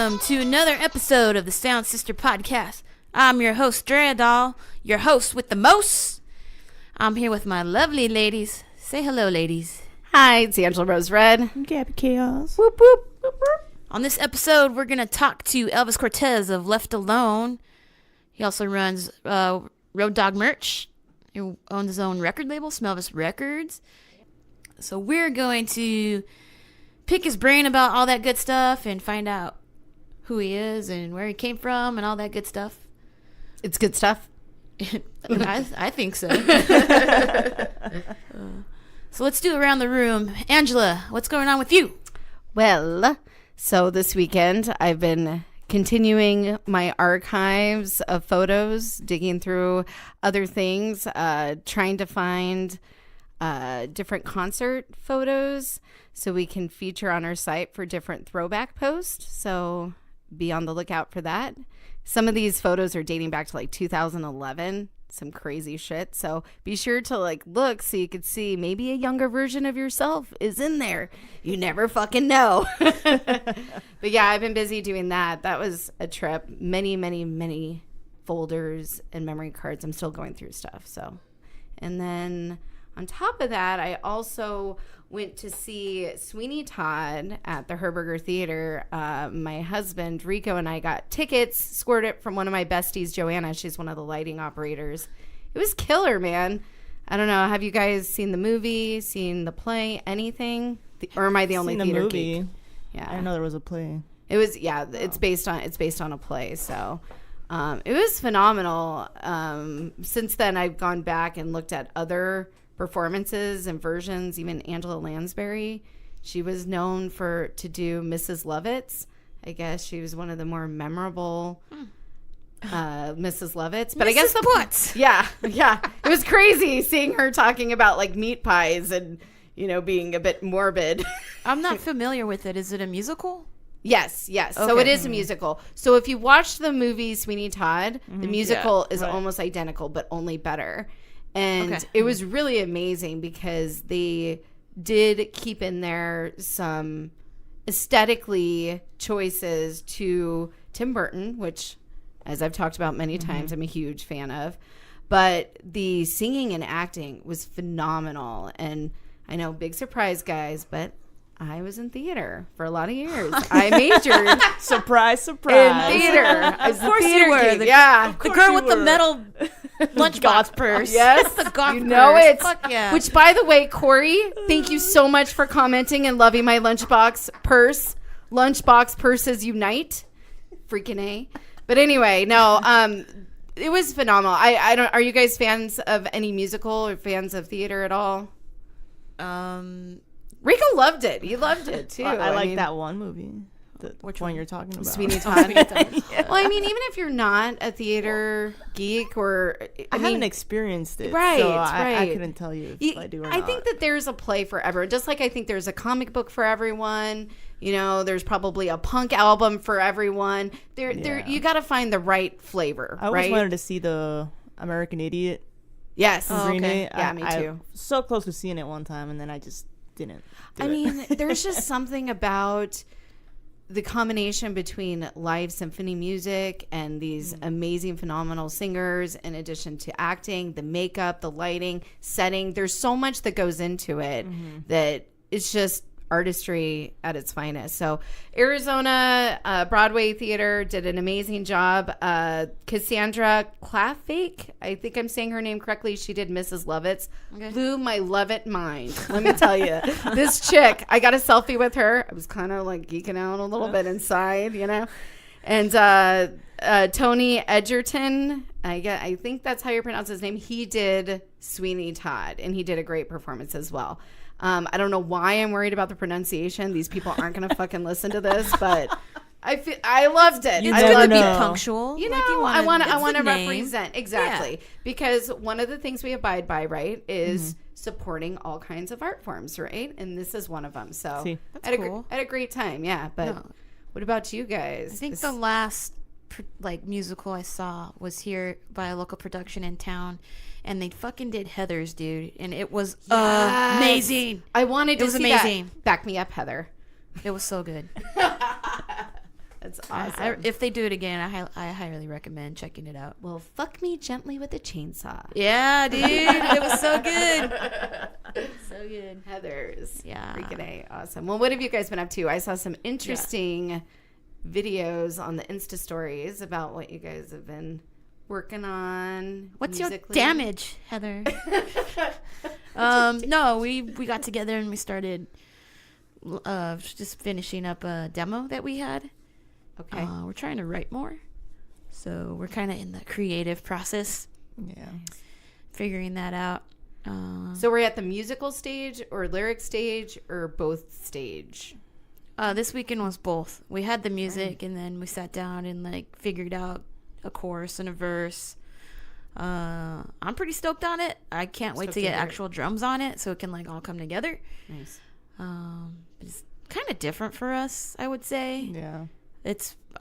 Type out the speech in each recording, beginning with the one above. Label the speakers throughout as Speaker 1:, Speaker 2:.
Speaker 1: welcome to another episode of the Sound Sister Podcast. I'm your host, Drea Doll, your host with the most. I'm here with my lovely ladies. Say hello, ladies.
Speaker 2: Hi, it's Angela Rose Red.
Speaker 3: I'm Gabby Chaos.
Speaker 2: Whoop, whoop, whoop, whoop.
Speaker 1: On this episode, we're going to talk to Elvis Cortez of Left Alone. He also runs Road Dog merch. He owns his own record label, Smelvis Records. So we're going to pick his brain about all that good stuff and find out who he is and where he came from and all that good stuff.
Speaker 2: It's good stuff.
Speaker 1: I think so. So let's do around the room. Angela, what's going on with you?
Speaker 2: Well, so this weekend I've been continuing my archives of photos, digging through other things, trying to find different concert photos so we can feature on our site for different throwback posts. So be on the lookout for that. Some of these photos are dating back to like 2011, some crazy shit. So be sure to like look so you could see maybe a younger version of yourself is in there. You never fucking know. But yeah, I've been busy doing that. That was a trip. Many folders and memory cards. I'm still going through stuff. So, and then on top of that, I also went to see Sweeney Todd at the Herberger Theater. My husband, Rico, and I got tickets, scored it from one of my besties, Joanna. She's one of the lighting operators. It was killer, man. I don't know. Have you guys seen the movie, seen the play, anything? Or am I the only theater geek? Yeah.
Speaker 3: I didn't know there was a play.
Speaker 2: It was, yeah, it's based on a play, so it was phenomenal. Since then, I've gone back and looked at other performances and versions. Even Angela Lansbury, she was known to do Mrs. Lovitz. I guess she was one of the more memorable Mrs. Lovitz. But
Speaker 1: Mrs.
Speaker 2: I guess
Speaker 1: Potts.
Speaker 2: Yeah, it was crazy seeing her talking about like meat pies and being a bit morbid.
Speaker 1: I'm not familiar with it. Is it a musical?
Speaker 2: Yes. Okay. So it is a musical. So if you watch the movie Sweeney Todd, the musical is almost identical, but only better. And it was really amazing because they did keep in there some aesthetically choices to Tim Burton, which, as I've talked about many times, I'm a huge fan of. But the singing and acting was phenomenal. And I know, big surprise, guys, but I was in theater for a lot of years. I majored
Speaker 3: surprise
Speaker 2: in theater.
Speaker 1: Of course you were. The girl with the metal lunchbox purse.
Speaker 2: Yes,
Speaker 1: the goth
Speaker 2: you know
Speaker 1: purse.
Speaker 2: it.
Speaker 1: Fuck yeah.
Speaker 2: Which, by the way, Corey, thank you so much for commenting and loving my lunchbox purse. Lunchbox purses unite. Freaking A. But anyway, no, it was phenomenal. I don't. Are you guys fans of any musical or fans of theater at all? Rico loved it. He loved it too.
Speaker 3: I like that one movie. Which one you're talking about?
Speaker 2: Sweeney Todd. Yeah. Well, I mean, even if you're not a theater geek or...
Speaker 3: I haven't experienced it.
Speaker 2: Right,
Speaker 3: so
Speaker 2: right.
Speaker 3: I couldn't tell you if I do or not.
Speaker 2: I think that there's a play for everyone. Just like I think there's a comic book for everyone. There's probably a punk album for everyone. You got to find the right flavor,
Speaker 3: I always wanted to see the American Idiot.
Speaker 2: Yes.
Speaker 3: Green Day.
Speaker 2: Yeah, me too.
Speaker 3: I was so close to seeing it one time, and then I just didn't do it.
Speaker 2: mean, there's just something about the combination between live symphony music and these amazing, phenomenal singers, in addition to acting, the makeup, the lighting, setting. There's so much that goes into it that it's just artistry at its finest. So Arizona Broadway Theater did an amazing job. Cassandra Clafake, I think I'm saying her name correctly. She did Mrs. Lovitz. Blew my Lovett mind. Let me tell you, this chick, I got a selfie with her. I was kind of like geeking out a little bit inside, And Tony Edgerton, I think that's how you pronounce his name. He did Sweeney Todd, and he did a great performance as well. I don't know why I'm worried about the pronunciation. These people aren't going to fucking listen to this, but I loved it.
Speaker 1: It's good to be punctual.
Speaker 2: I want to represent. Exactly. Yeah. Because one of the things we abide by, right, is supporting all kinds of art forms, right? And this is one of them. So
Speaker 1: that's cool.
Speaker 2: I had a great time, yeah. But what about you guys?
Speaker 1: I think the last musical I saw was here by a local production in town, and they fucking did Heathers, dude, and it was amazing.
Speaker 2: I wanted to see that. Back me up, Heather.
Speaker 1: It was so good.
Speaker 2: That's awesome.
Speaker 1: If they do it again, I highly recommend checking it out.
Speaker 2: Well, fuck me gently with a chainsaw.
Speaker 1: Yeah, dude. It was so good. So good.
Speaker 2: Heathers.
Speaker 1: Yeah.
Speaker 2: Freaking A. Awesome. Well, what have you guys been up to? I saw some interesting videos on the Insta stories about what you guys have been working on.
Speaker 1: What's
Speaker 2: musically.
Speaker 1: your damage, Heather? No, we got together and we started just finishing up a demo that we had.
Speaker 2: Okay.
Speaker 1: We're trying to write more. So we're kind of in the creative process.
Speaker 3: Yeah.
Speaker 1: Figuring that out.
Speaker 2: So we're at the musical stage or lyric stage or both stage?
Speaker 1: This weekend was both. We had the music and then we sat down and like figured out a chorus and a verse. I'm pretty stoked on it. I can't wait to get actual drums on it so it can like all come together.
Speaker 2: Nice.
Speaker 1: It's kind of different for us, I would say.
Speaker 3: Yeah.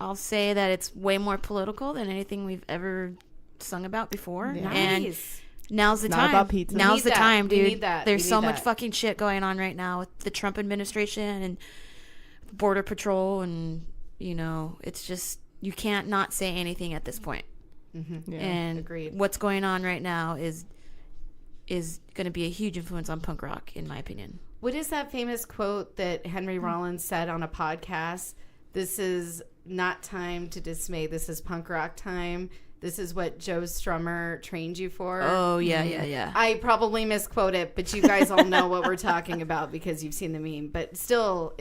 Speaker 1: I'll say that it's way more political than anything we've ever sung about before.
Speaker 3: Yeah.
Speaker 1: And
Speaker 2: Nice.
Speaker 1: now's the
Speaker 3: Not
Speaker 1: time.
Speaker 3: about pizza.
Speaker 1: Now's
Speaker 2: need
Speaker 1: the
Speaker 2: that.
Speaker 1: time,
Speaker 2: We
Speaker 1: dude.
Speaker 2: need that.
Speaker 1: There's
Speaker 2: We
Speaker 1: so
Speaker 2: need
Speaker 1: much
Speaker 2: that.
Speaker 1: fucking shit going on right now with the Trump administration and Border Patrol, and it's just you can't not say anything at this point.
Speaker 2: Mm-hmm.
Speaker 3: Yeah.
Speaker 1: And
Speaker 2: agreed.
Speaker 1: what's going on right now is going to be a huge influence on punk rock, in my opinion.
Speaker 2: What is that famous quote that Henry Rollins said on a podcast? This is not time to dismay. This is punk rock time. This is what Joe Strummer trained you for.
Speaker 1: Oh, yeah.
Speaker 2: I probably misquote it, but you guys all know what we're talking about because you've seen the meme. But still,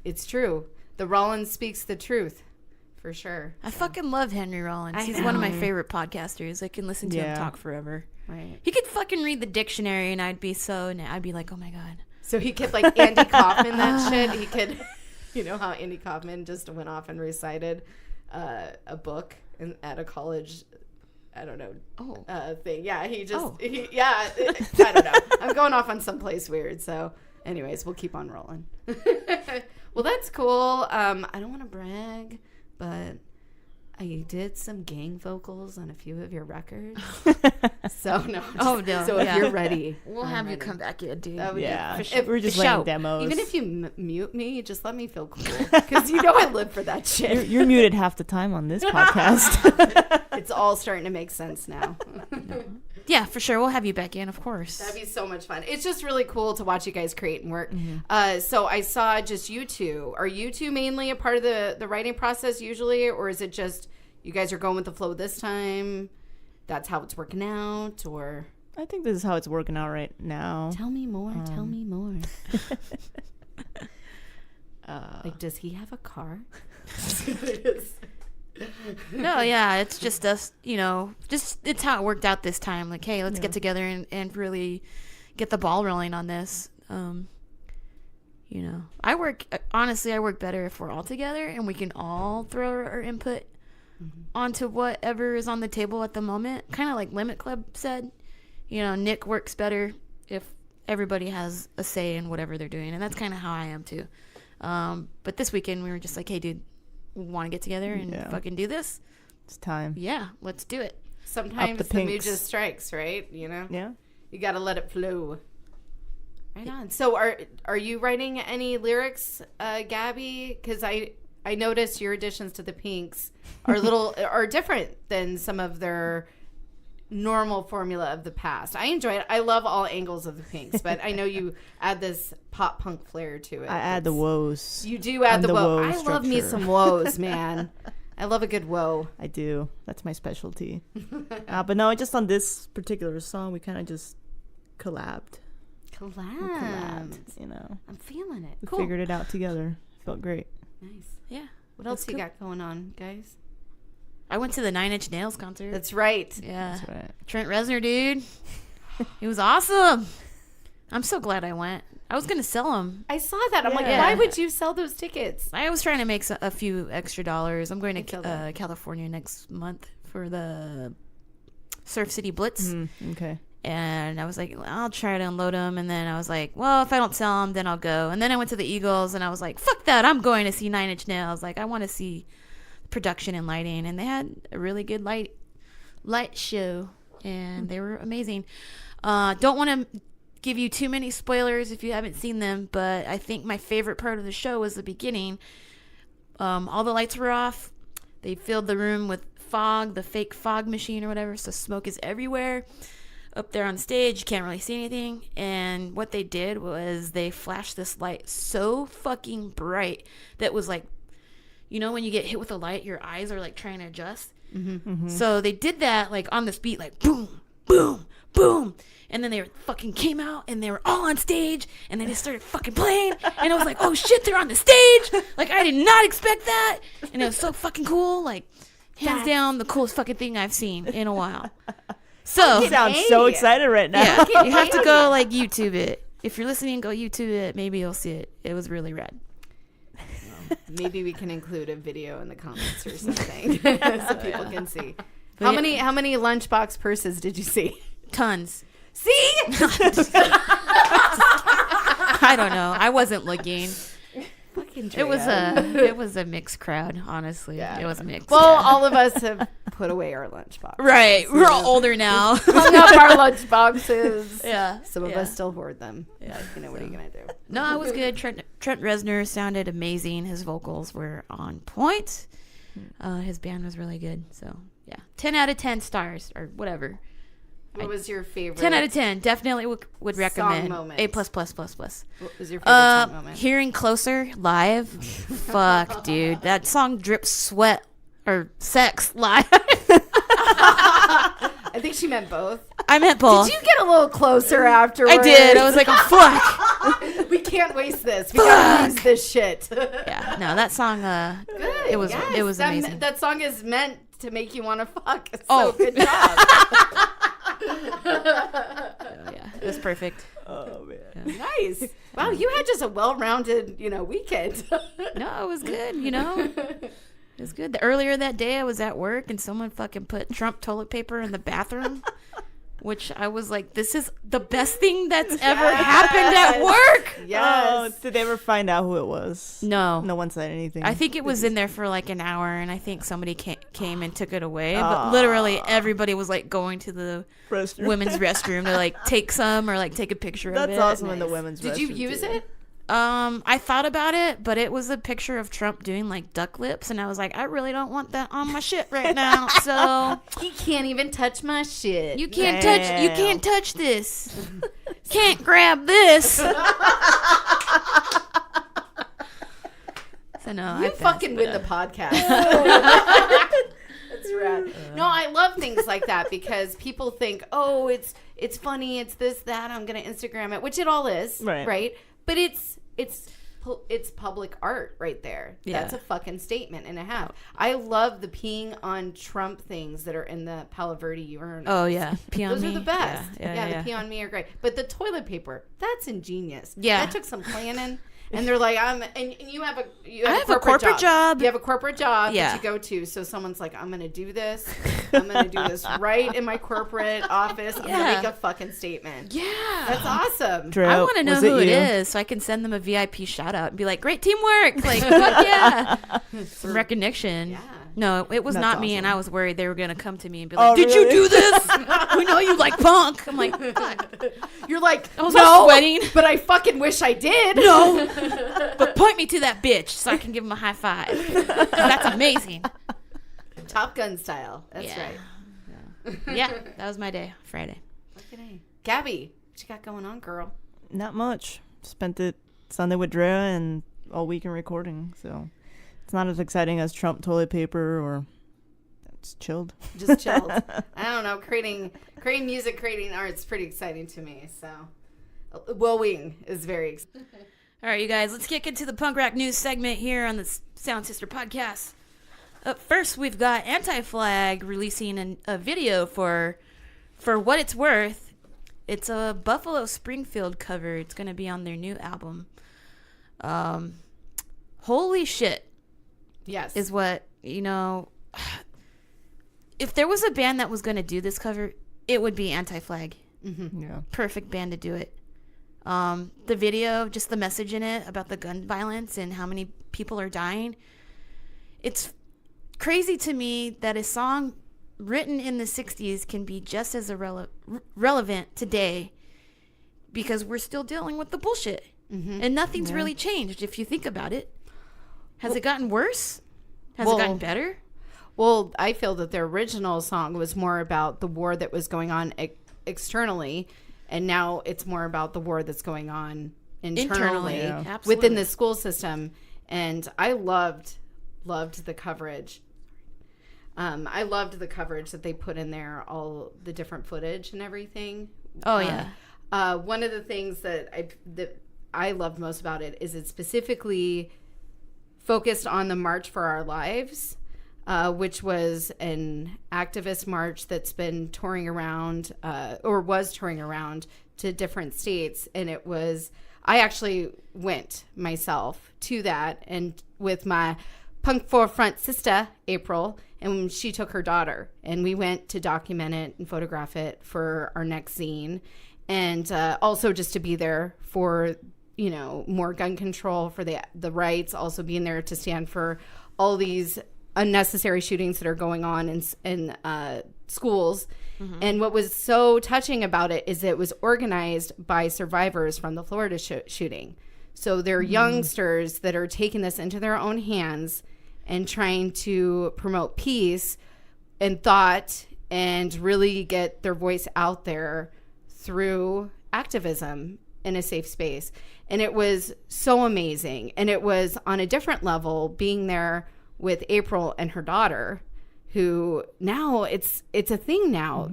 Speaker 2: it's true. The Rollins speaks the truth, for sure.
Speaker 1: I fucking love Henry Rollins.
Speaker 2: I
Speaker 1: He's one of my
Speaker 2: know.
Speaker 1: favorite podcasters. I can listen to him
Speaker 3: Yeah.
Speaker 1: talk forever.
Speaker 2: Right.
Speaker 1: He could fucking read the dictionary, and I'd be like, oh my god.
Speaker 2: So he could like Andy Kaufman that shit. He could, you know how Andy Kaufman just went off and recited a book at a college, I don't know, thing. Yeah, I don't know. I'm going off on someplace weird. So, anyways, we'll keep on rolling. Well, that's cool. I don't want to brag, but I did some gang vocals on a few of your records. So no.
Speaker 1: Oh, no,
Speaker 2: So
Speaker 1: yeah.
Speaker 2: if you're ready,
Speaker 1: We'll
Speaker 2: I'm
Speaker 1: have you
Speaker 2: ready.
Speaker 1: come back in, dude.
Speaker 2: That would be-
Speaker 3: Yeah.
Speaker 2: if-
Speaker 3: We're just
Speaker 1: for
Speaker 3: laying
Speaker 1: show.
Speaker 3: demos.
Speaker 2: Even if you mute me, just let me feel cool. Because you know I live for that shit.
Speaker 3: You're muted half the time on this podcast.
Speaker 2: It's all starting to make sense now.
Speaker 1: Yeah, for sure. We'll have you back in, of course.
Speaker 2: That'd be so much fun. It's just really cool to watch you guys create and work.
Speaker 3: Mm-hmm.
Speaker 2: So I saw just you two. Are you two mainly a part of the writing process usually? Or is it just you guys are going with the flow this time? That's how it's working out? Or
Speaker 3: I think this is how it's working out right now.
Speaker 2: tell me more. Tell me more. Like, does he have a car?
Speaker 1: No, yeah, it's just us, it's how it worked out this time. Like, hey, let's get together and really get the ball rolling on this. I work better if we're all together and we can all throw our input onto whatever is on the table at the moment. Kind of like Limit Club said, Nick works better if everybody has a say in whatever they're doing. And that's kind of how I am too. But this weekend we were just like, hey, dude, we want to get together and fucking do this.
Speaker 3: It's time.
Speaker 1: Yeah, let's do it.
Speaker 2: Sometimes
Speaker 3: the
Speaker 2: the mood
Speaker 3: pinks.
Speaker 2: just strikes, right?
Speaker 3: Yeah.
Speaker 2: You got to let it flow. Right on. So are you writing any lyrics, Gabby? Because I noticed your additions to the Pinks are different than some of their normal formula of the past. I enjoy it. I love all angles of the Pinks, but I know you add this pop punk flair to it.
Speaker 3: I add the woes.
Speaker 2: You do add
Speaker 3: And
Speaker 2: the
Speaker 3: the
Speaker 2: woe.
Speaker 3: woe
Speaker 2: I love me
Speaker 3: structure.
Speaker 2: some woes, man. I love a good woe.
Speaker 3: I do. That's my specialty. But no, just on this particular song, we kind of just collabed.
Speaker 2: Collabed. I'm feeling it.
Speaker 3: We
Speaker 2: Cool.
Speaker 3: figured it out together. Felt great.
Speaker 2: Nice.
Speaker 1: Yeah.
Speaker 2: What else
Speaker 1: That's
Speaker 2: you
Speaker 1: cool.
Speaker 2: got going on, guys?
Speaker 1: I went to the 9 Inch Nails concert.
Speaker 2: That's right.
Speaker 1: Yeah.
Speaker 3: That's right.
Speaker 1: Trent Reznor, dude. It was awesome. I'm so glad I went. I was going to sell them.
Speaker 2: I saw that. I'm like,
Speaker 3: Yeah.
Speaker 2: why would you sell those tickets?
Speaker 1: I was trying to make a few extra dollars. I'm going
Speaker 2: I feel
Speaker 1: to
Speaker 2: that.
Speaker 1: California next month for the Surf City Blitz.
Speaker 3: Okay.
Speaker 1: And I was like, I'll try to unload them. And then I was like, well, if I don't sell them, then I'll go. And then I went to the Eagles and I was like, fuck that. I'm going to see 9 Inch Nails. Like, I want to see production and lighting. And they had a really good light show. And they were amazing. Don't want to give you too many spoilers if you haven't seen them. But I think my favorite part of the show was the beginning. All the lights were off. They filled the room with fog, the fake fog machine or whatever, so smoke is everywhere. Up there on stage, you can't really see anything. And what they did was they flashed this light so fucking bright that was like, you know, when you get hit with a light, your eyes are like trying to adjust. So they did that like on this beat, like boom, boom, boom. And then they fucking came out and they were all on stage and then they started fucking playing. And I was like, oh shit, they're on the stage. Like, I did not expect that. And it was so fucking cool. Like, hands down, the coolest fucking thing I've seen in a while. So,
Speaker 3: You sound so excited right now.
Speaker 1: yeah, you have to go like YouTube it. If you're listening, go YouTube it. Maybe you'll see it. It was really rad.
Speaker 2: Maybe we can include a video in the comments or something so people can see. How many lunchbox purses did you see?
Speaker 1: Tons.
Speaker 2: See?
Speaker 1: I don't know. I wasn't looking.
Speaker 2: Fucking
Speaker 1: It was
Speaker 2: Drea.
Speaker 1: a mixed crowd, honestly.
Speaker 2: Yeah.
Speaker 1: It was mixed.
Speaker 2: Well, all of us have put away our lunchbox.
Speaker 1: right. We're all older now.
Speaker 2: Hung up our lunchboxes.
Speaker 1: Yeah.
Speaker 2: Some of us still hoard them.
Speaker 1: Yeah.
Speaker 2: You know, what are you going to do?
Speaker 1: No, it was good. Trent Reznor sounded amazing. His vocals were on point. His band was really good. So, yeah. 10 out of 10 stars or whatever.
Speaker 2: What was your favorite?
Speaker 1: 10 out of 10. Definitely would recommend.
Speaker 2: moment?
Speaker 1: A++++.
Speaker 2: What was your favorite song moment?
Speaker 1: Hearing Closer live. Fuck, dude. That song drips sweat or sex live.
Speaker 2: I think she meant both.
Speaker 1: I meant both.
Speaker 2: Did you get a little closer afterwards?
Speaker 1: I did. I was like, oh, fuck.
Speaker 2: We can't waste this. We gotta use this shit.
Speaker 1: Yeah. No, that song,
Speaker 2: Good.
Speaker 1: it was
Speaker 2: Yes,
Speaker 1: amazing.
Speaker 2: That song is meant to make you want to fuck. So
Speaker 1: Oh.
Speaker 2: good job.
Speaker 1: Yeah, it was perfect.
Speaker 3: Oh man.
Speaker 2: Nice. Wow, you had just a well-rounded, weekend.
Speaker 1: No, it was good, It was good. Earlier that day, I was at work and someone fucking put Trump toilet paper in the bathroom, which I was like, this is the best thing that's ever happened at work.
Speaker 2: Yes.
Speaker 3: Oh, did they ever find out who it was?
Speaker 1: No.
Speaker 3: No one said anything.
Speaker 1: I think it was in there for like an hour, and I think somebody came and took it away. But literally, everybody was like going to the
Speaker 3: Restroom.
Speaker 1: women's restroom to like take some or like take a picture of it.
Speaker 3: That's awesome in the women's restroom.
Speaker 2: Did you use
Speaker 3: too.
Speaker 2: it?
Speaker 1: I thought about it, but it was a picture of Trump doing like duck lips, and I was like, I really don't want that on my shit right now. So
Speaker 2: He can't even touch my shit.
Speaker 1: you can't touch this. Can't grab this. So no,
Speaker 2: You fucking win the podcast. That's rad. No, I love things like that because people think, oh, it's funny, it's this, that, I'm gonna Instagram it, which it all is, right? But it's public art right there.
Speaker 1: Yeah.
Speaker 2: That's a fucking statement and a half. I love the peeing on Trump things that are in the Palo Verde urinal.
Speaker 1: Oh yeah, pee on
Speaker 2: Those
Speaker 1: me.
Speaker 2: are the best.
Speaker 1: Yeah.
Speaker 2: The pee on me are great. But the toilet paper, that's ingenious.
Speaker 1: Yeah.
Speaker 2: That took some planning. And they're like, and you have a
Speaker 1: corporate job.
Speaker 2: You have a corporate job
Speaker 1: Yeah.
Speaker 2: that you go to. So someone's like, I'm gonna do this. I'm gonna do this right in my corporate office. I'm gonna make a fucking statement.
Speaker 1: Yeah,
Speaker 2: That's awesome.
Speaker 3: Drew,
Speaker 1: I want to know
Speaker 3: was
Speaker 1: who it
Speaker 3: you?
Speaker 1: is so I can send them a VIP shout out and be like, great teamwork. Like, fuck yeah. Some recognition.
Speaker 2: Yeah.
Speaker 1: No, it was
Speaker 3: That's
Speaker 1: not me, and
Speaker 3: awesome.
Speaker 1: I was worried they were going to come to me and be like,
Speaker 3: Oh,
Speaker 1: did you
Speaker 3: really?
Speaker 1: do this? We know you like punk. I'm like, fuck.
Speaker 2: You're like,
Speaker 1: I was
Speaker 2: no,
Speaker 1: sweating.
Speaker 2: but I fucking wish I did.
Speaker 1: No. But point me to that bitch so I can give him a high five. 'Cause that's amazing.
Speaker 2: Top Gun style. That's
Speaker 1: Yeah.
Speaker 2: right.
Speaker 1: Yeah, that was my day, Friday.
Speaker 2: Fucking A. Gabby, what you got going on, girl?
Speaker 3: Not much. Spent it Sunday with Drea and all weekend recording, so it's not as exciting as Trump toilet paper or just chilled.
Speaker 2: Just chilled. I don't know. Creating music, creating art is pretty exciting to me. So, wowing is very exciting.
Speaker 1: All right, you guys, let's get into the punk rock news segment here on the Sound Sister podcast. Up first, we've got Anti-Flag releasing a video for what it's worth. It's a Buffalo Springfield cover. It's going to be on their new album. Holy shit
Speaker 2: Yes.
Speaker 1: is what, if there was a band that was going to do this cover, it would be Anti-Flag.
Speaker 3: Yeah.
Speaker 1: Perfect band to do it. The video, just the message in it about the gun violence and how many people are dying. It's crazy to me that a song written in the 60s can be just as relevant today because we're still dealing with the bullshit. And nothing's really changed if you think about it. Has it gotten worse? Has
Speaker 2: well-
Speaker 1: it gotten better?
Speaker 2: Well, I feel that the original song was more about the war that was going on externally, and now it's more about the war that's going on internally
Speaker 3: Yeah.
Speaker 1: Absolutely.
Speaker 2: within the school system. And I loved the coverage. I loved the coverage that they put in there, all the different footage and everything.
Speaker 1: Oh, yeah.
Speaker 2: One of the things that I loved most about it is it specifically focused on the March for Our Lives, which was an activist march that's been touring around, or was touring around to different states. And I actually went myself to that, and with my punk forefront sister, April, and she took her daughter, and we went to document it and photograph it for our next zine. And also just to be there for, more gun control, for the rights, also being there to stand for all these unnecessary shootings that are going on in schools. Mm-hmm. And what was so touching about it is it was organized by survivors from the Florida shooting. So they're youngsters that are taking this into their own hands and trying to promote peace and thought and really get their voice out there through activism in a safe space. And it was so amazing. And it was on a different level being there with April and her daughter, who now it's a thing now.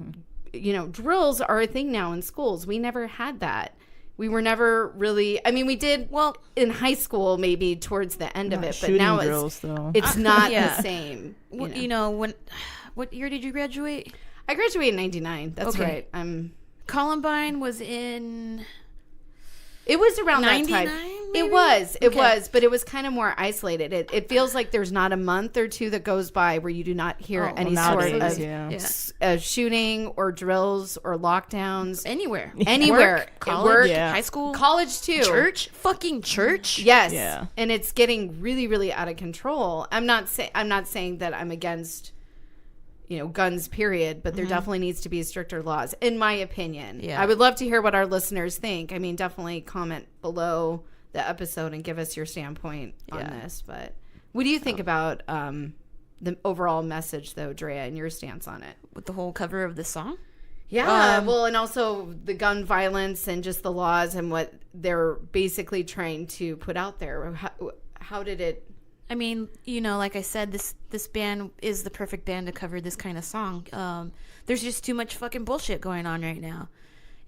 Speaker 2: Mm-hmm. Drills are a thing now in schools. We never had that. We were never really, we did, in high school, maybe towards the end of it, but now
Speaker 3: drills,
Speaker 2: it's not the same.
Speaker 1: What year did you graduate?
Speaker 2: I graduated in 99. That's right.
Speaker 1: Columbine was in...
Speaker 2: It was around
Speaker 1: 99,
Speaker 2: that time.
Speaker 1: maybe?
Speaker 2: It was, but it was kind of more isolated. It feels like there's not a month or two that goes by where you do not hear any sort of shooting or drills or lockdowns.
Speaker 1: Anywhere.
Speaker 2: Anywhere.
Speaker 1: College, high school.
Speaker 2: College, too.
Speaker 1: Church. Fucking church.
Speaker 2: Yes.
Speaker 3: Yeah.
Speaker 2: And it's getting really, really out of control. I'm not saying that I'm against guns, period, but there definitely needs to be stricter laws, in my opinion.
Speaker 1: Yeah.
Speaker 2: I would love to hear what our listeners think. Definitely comment below the episode and give us your standpoint on this. But what do you think about the overall message, though, Drea, and your stance on it?
Speaker 1: With the whole cover of the song?
Speaker 2: Yeah, and also the gun violence and just the laws and what they're basically trying to put out there. How did it...
Speaker 1: like I said, this band is the perfect band to cover this kind of song. There's just too much fucking bullshit going on right now.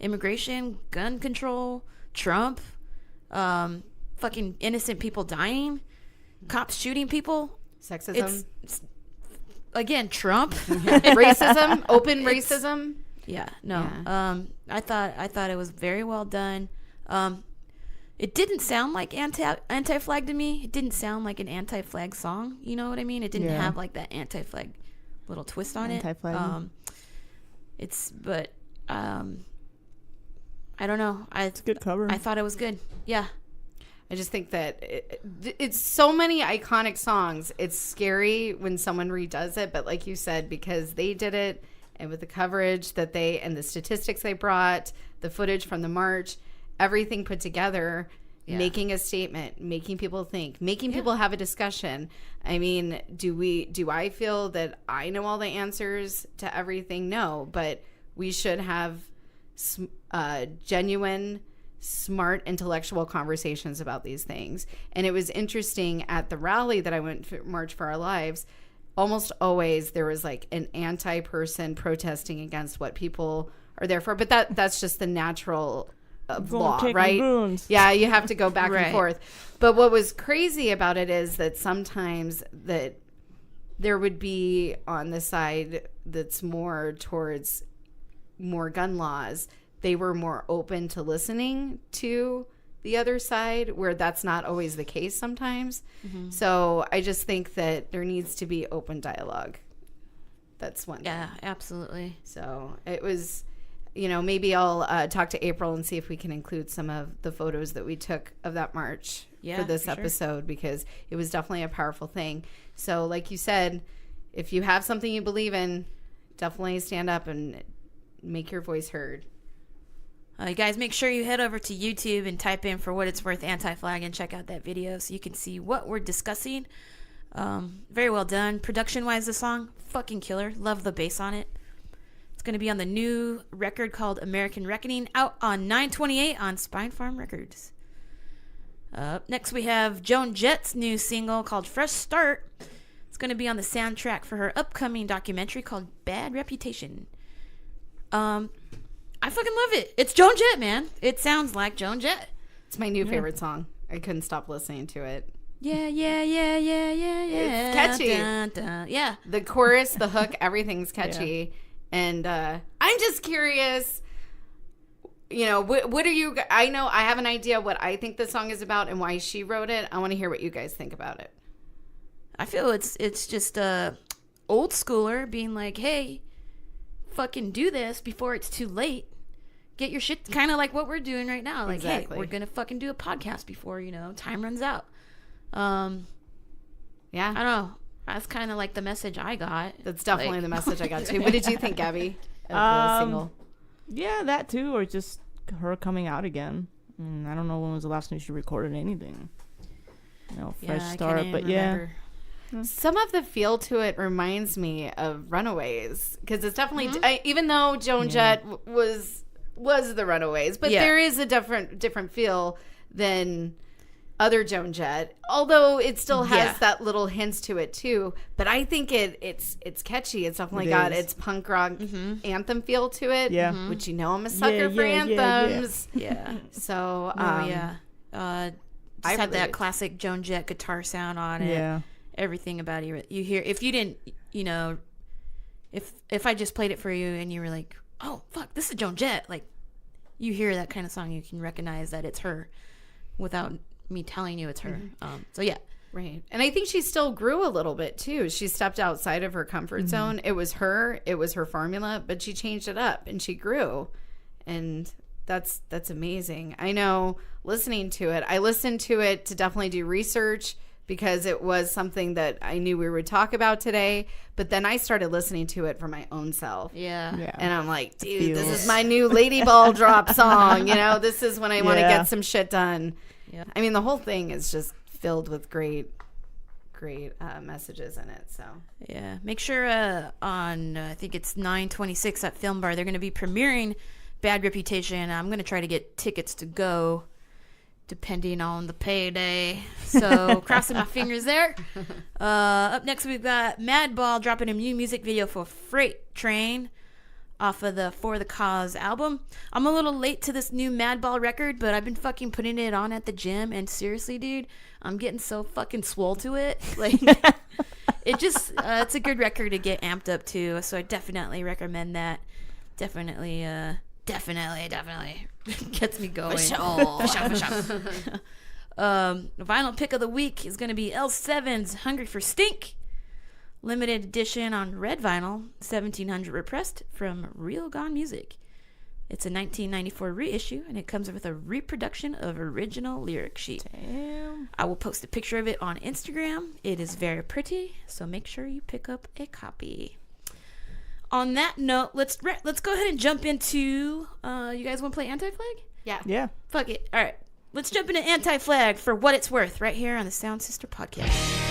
Speaker 1: Immigration, gun control, Trump, fucking innocent people dying, cops shooting people.
Speaker 2: Sexism.
Speaker 1: Again, Trump.
Speaker 2: Racism, open racism.
Speaker 1: Yeah, no.
Speaker 2: Yeah.
Speaker 1: I thought it was very well done. It didn't sound like anti-flag to me. It didn't sound like an anti-flag song. You know what I mean? It didn't have like that anti-flag little twist on
Speaker 3: Anti-flag.
Speaker 1: it. I don't know.
Speaker 3: It's a good cover.
Speaker 1: I thought it was good. Yeah.
Speaker 2: I just think that it's so many iconic songs. It's scary when someone redoes it, but like you said, because they did it, and with the coverage that and the statistics they brought, the footage from the march, everything put together, making a statement, making people think, making people have a discussion. Do I feel that I know all the answers to everything? No, but we should have genuine, smart, intellectual conversations about these things. And it was interesting at the rally that I went to, March for Our Lives, almost always there was like an anti-person protesting against what people are there for. But that's just the natural of law, right? Yeah, you have to go back and forth. But what was crazy about it is that sometimes that there would be on the side that's more towards more gun laws, they were more open to listening to the other side, where that's not always the case sometimes. Mm-hmm. So I just think that there needs to be open dialogue. That's one thing.
Speaker 1: Yeah, absolutely.
Speaker 2: So it was, maybe I'll talk to April and see if we can include some of the photos that we took of that march for this episode, because it was definitely a powerful thing. So like you said, if you have something you believe in, definitely stand up and make your voice heard.
Speaker 1: You guys make sure you head over to YouTube and type in For What It's Worth Anti-Flag and check out that video so you can see what we're discussing. Very well done. Production-wise, the song, fucking killer. Love the bass on it. It's going to be on the new record called American Reckoning, out on 9/28 on Spine Farm Records. Next we have Joan Jett's new single called Fresh Start. It's going to be on the soundtrack for her upcoming documentary called Bad Reputation. I fucking love it. It's Joan Jett, man. It sounds like Joan Jett.
Speaker 2: It's my new favorite song. I couldn't stop listening to it.
Speaker 1: Yeah.
Speaker 2: It's catchy.
Speaker 1: Dun, dun. Yeah.
Speaker 2: The chorus, the hook, everything's catchy. Yeah. And I'm just curious, you know, what are you... I know I have an idea what I think the song is about and why she wrote it. I want to hear what you guys think about it.
Speaker 1: I feel it's just a old schooler being like, hey, fucking do this before it's too late. Get your shit, kind of like what we're doing right now. Like, exactly. Hey, we're gonna fucking do a podcast before, you know, time runs out. Yeah, I don't know. That's kind of like the message I got.
Speaker 2: That's definitely the message I got too. What did you think, Gabby, of the single?
Speaker 3: Yeah, that too, or just her coming out again. I don't know when was the last time she recorded anything. You know, fresh start, but remember.
Speaker 2: Some of the feel to it reminds me of Runaways, because it's definitely even though Joan Jett was the Runaways, but there is a different feel than other Joan Jett, although it still has that little hints to it too. But I think it's catchy. It's definitely got its punk rock anthem feel to it. Yeah, which, you know, I'm a sucker for anthems.
Speaker 1: Yeah.
Speaker 2: So
Speaker 1: just had that classic Joan Jett guitar sound on it. Yeah. Everything about it you hear. If you didn't, you know, if I just played it for you and you were like, oh fuck, this is Joan Jett, like, you hear that kind of song, you can recognize that it's her without me telling you it's her. So yeah,
Speaker 2: right. And I think she still grew a little bit too. She stepped outside of her comfort zone. It was her formula, but she changed it up and she grew, and that's amazing. I know, listening to it, I listened to it to definitely do research, because it was something that I knew we would talk about today. But then I started listening to it for my own self.
Speaker 1: Yeah.
Speaker 2: And I'm like, dude, this is my new Lady Ball Drop song. You know, this is when I want to get some shit done. Yeah. I mean, the whole thing is just filled with great messages in it. So
Speaker 1: yeah, make sure on I think it's 9/26 at Film Bar, they're going to be premiering Bad Reputation. I'm going to try to get tickets to go, depending on the payday. So crossing my fingers there. Up next, we've got Madball dropping a new music video for Freight Train off of the For the Cause album. I'm a little late to this new Madball record, but I've been fucking putting it on at the gym, and seriously, dude, I'm getting so fucking swole to it. Like, it just, it's a good record to get amped up to, so I definitely recommend that. Definitely gets me going. For sure. Vinyl pick of the week is going to be L7's Hungry for Stink. Limited edition on red vinyl, 1700 repressed, from Real Gone Music. It's a 1994 reissue, and it comes with a reproduction of original lyric sheet.
Speaker 3: Damn.
Speaker 1: I will post a picture of it on Instagram. It is very pretty, so make sure you pick up a copy. On that note, let's go ahead and jump into, you guys want to play Anti-Flag?
Speaker 2: Yeah.
Speaker 1: Fuck it. All right. Let's jump into Anti-Flag for what it's worth right here on the Sound Sister Podcast.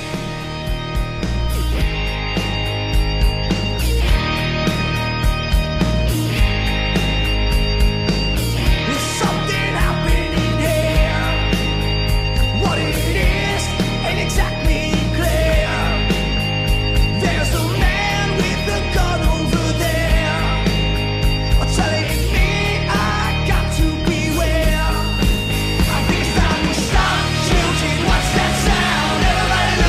Speaker 4: What's that sound? Everybody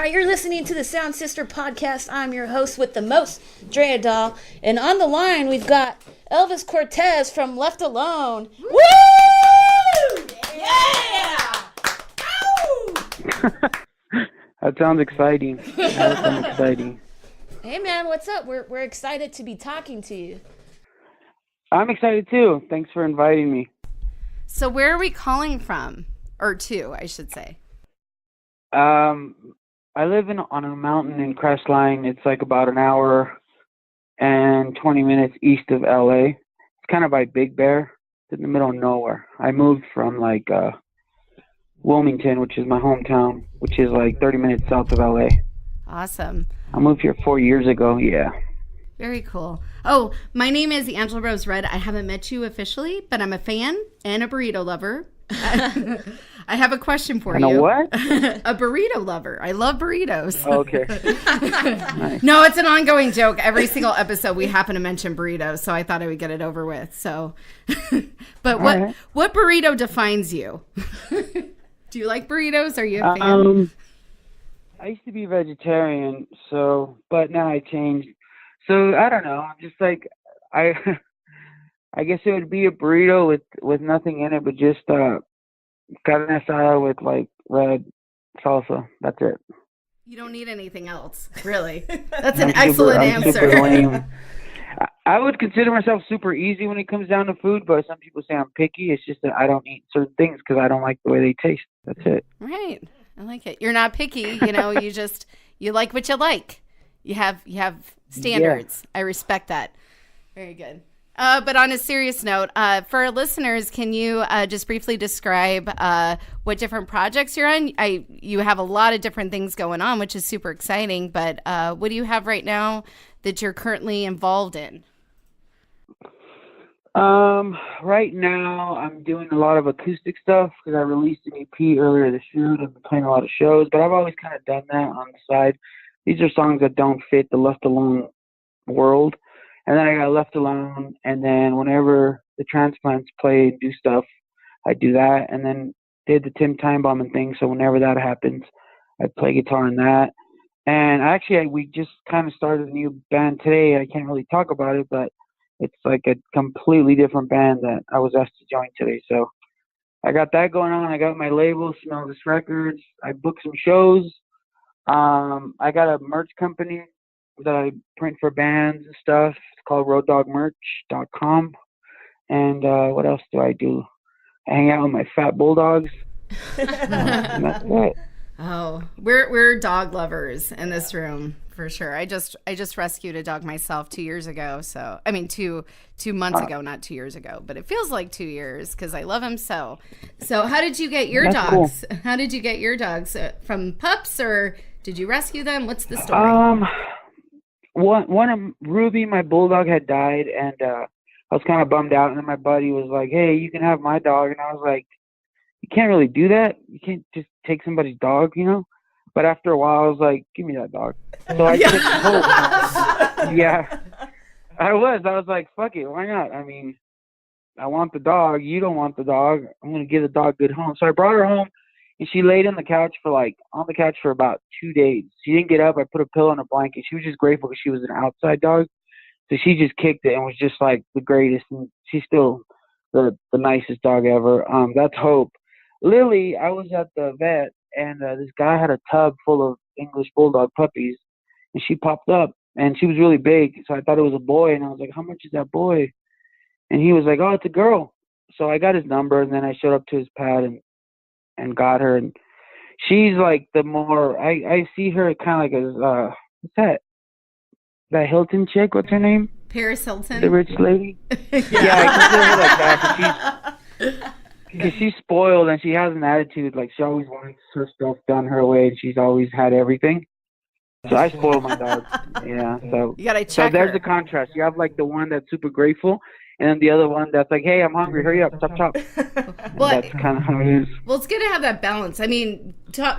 Speaker 1: you're listening to the Sound Sister podcast. I'm your host with the most, Drea Doll. And on the line, we've got Elvis Cortez from Left Alone. Woo! Yeah! Ow!
Speaker 4: That sounds exciting. That sounds exciting.
Speaker 1: Hey, man, what's up? We're excited to be talking to you.
Speaker 4: I'm excited, too. Thanks for inviting me.
Speaker 2: So where are we calling from? Or to, I should say.
Speaker 4: I live on a mountain in Crestline. It's like about an hour and 20 minutes east of LA. It's kind of by Big Bear. It's in the middle of nowhere. I moved from Wilmington, which is my hometown, which is like 30 minutes south of LA.
Speaker 2: Awesome.
Speaker 4: I moved here 4 years ago. Yeah.
Speaker 2: Very cool. Oh, my name is Angela Rose Red. I haven't met you officially, but I'm a fan and a burrito lover. I have a question for you.
Speaker 4: And a what?
Speaker 2: A burrito lover. I love burritos.
Speaker 4: Oh, okay.
Speaker 2: Nice. No, it's an ongoing joke. Every single episode we happen to mention burritos, so I thought I would get it over with. So, but what burrito defines you? Do you like burritos? Are you a fan?
Speaker 4: I used to be vegetarian, but now I changed. So I don't know. Just like I guess it would be a burrito with nothing in it, but just carne asada with like red salsa. That's it.
Speaker 2: You don't need anything else, really. That's an excellent answer.
Speaker 4: Super lame. I would consider myself super easy when it comes down to food, but some people say I'm picky. It's just that I don't eat certain things because I don't like the way they taste. That's it.
Speaker 2: Right. I like it. You're not picky. You like what you like. You have standards. Yeah. I respect that. Very good. But on a serious note, for our listeners, can you just briefly describe what different projects you're on? You have a lot of different things going on, which is super exciting. But what do you have right now that you're currently involved in?
Speaker 4: Right now, I'm doing a lot of acoustic stuff because I released an EP earlier this year. I've been playing a lot of shows, but I've always kind of done that on the side. These are songs that don't fit the Left Alone world. And then I got Left Alone, and then whenever the Transplants play and do stuff, I do that. And then did the Tim Timebombing thing, so whenever that happens, I play guitar in that. And actually, we just kind of started a new band today. I can't really talk about it, but it's like a completely different band that I was asked to join today. So I got that going on. I got my label, Sisters-Elvis Records. I booked some shows. I got a merch company that I print for bands and stuff. It's called roaddogmerch.com. And what else do I do? I hang out with my fat bulldogs. And that's it.
Speaker 2: Oh, we're dog lovers in this room for sure. I just rescued a dog myself 2 years ago. So I mean, two months ago, not 2 years ago, but it feels like 2 years because I love him so. So how did you get your dogs? Cool. How did you get your dogs from pups, or did you rescue them? What's the story?
Speaker 4: One of Ruby, my bulldog, had died, and I was kind of bummed out. And then my buddy was like, "Hey, you can have my dog," and I was like, "You can't really do that. You can't just take somebody's dog, you know." But after a while, I was like, "Give me that dog." So I took Hope. Yeah, I was like, "Fuck it, why not?" I mean, I want the dog. You don't want the dog. I'm gonna give the dog a good home. So I brought her home, and she laid on the couch for about 2 days. She didn't get up. I put a pillow and a blanket. She was just grateful because she was an outside dog. So she just kicked it and was just like the greatest. And she's still the nicest dog ever. That's Hope. Lily, I was at the vet, and this guy had a tub full of English bulldog puppies, and she popped up, and she was really big. So I thought it was a boy, and I was like, "How much is that boy?" And he was like, "Oh, it's a girl." So I got his number, and then I showed up to his pad and got her, and she's like the more I see her kind of like as what's that Hilton chick? What's her name?
Speaker 2: Paris Hilton,
Speaker 4: the rich lady. Yeah, I consider her like that because she's spoiled and she has an attitude. Like she always wants her stuff done her way, and she's always had everything. So I spoil my dog. Yeah, so
Speaker 2: you gotta check.
Speaker 4: So there's the contrast. You have like the one that's super grateful, and then the other one that's like, "Hey, I'm hungry. Hurry up, chop chop." Well, that's kind of how it is.
Speaker 2: Well, it's good to have that balance. I mean,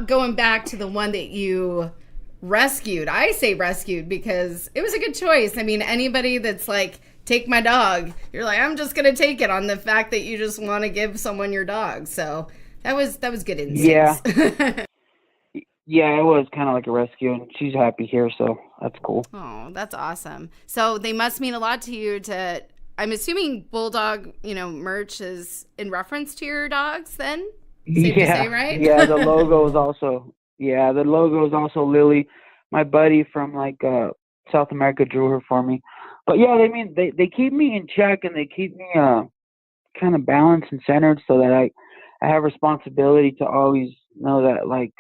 Speaker 2: going back to the one that you rescued, I say rescued because it was a good choice. I mean, anybody that's like, "Take my dog," you're like, "I'm just gonna take it," on the fact that you just want to give someone your dog. So that was good insight.
Speaker 4: Yeah. Yeah, it was kind of like a rescue, and she's happy here, so that's cool.
Speaker 2: Oh, that's awesome. So they must mean a lot to you to, I'm assuming Bulldog, merch is in reference to your dogs then? Safe to say, right?
Speaker 4: Yeah, the logo is also Lily. My buddy from South America drew her for me. But yeah, they keep me in check, and they keep me kind of balanced and centered, so that I have responsibility to always know that like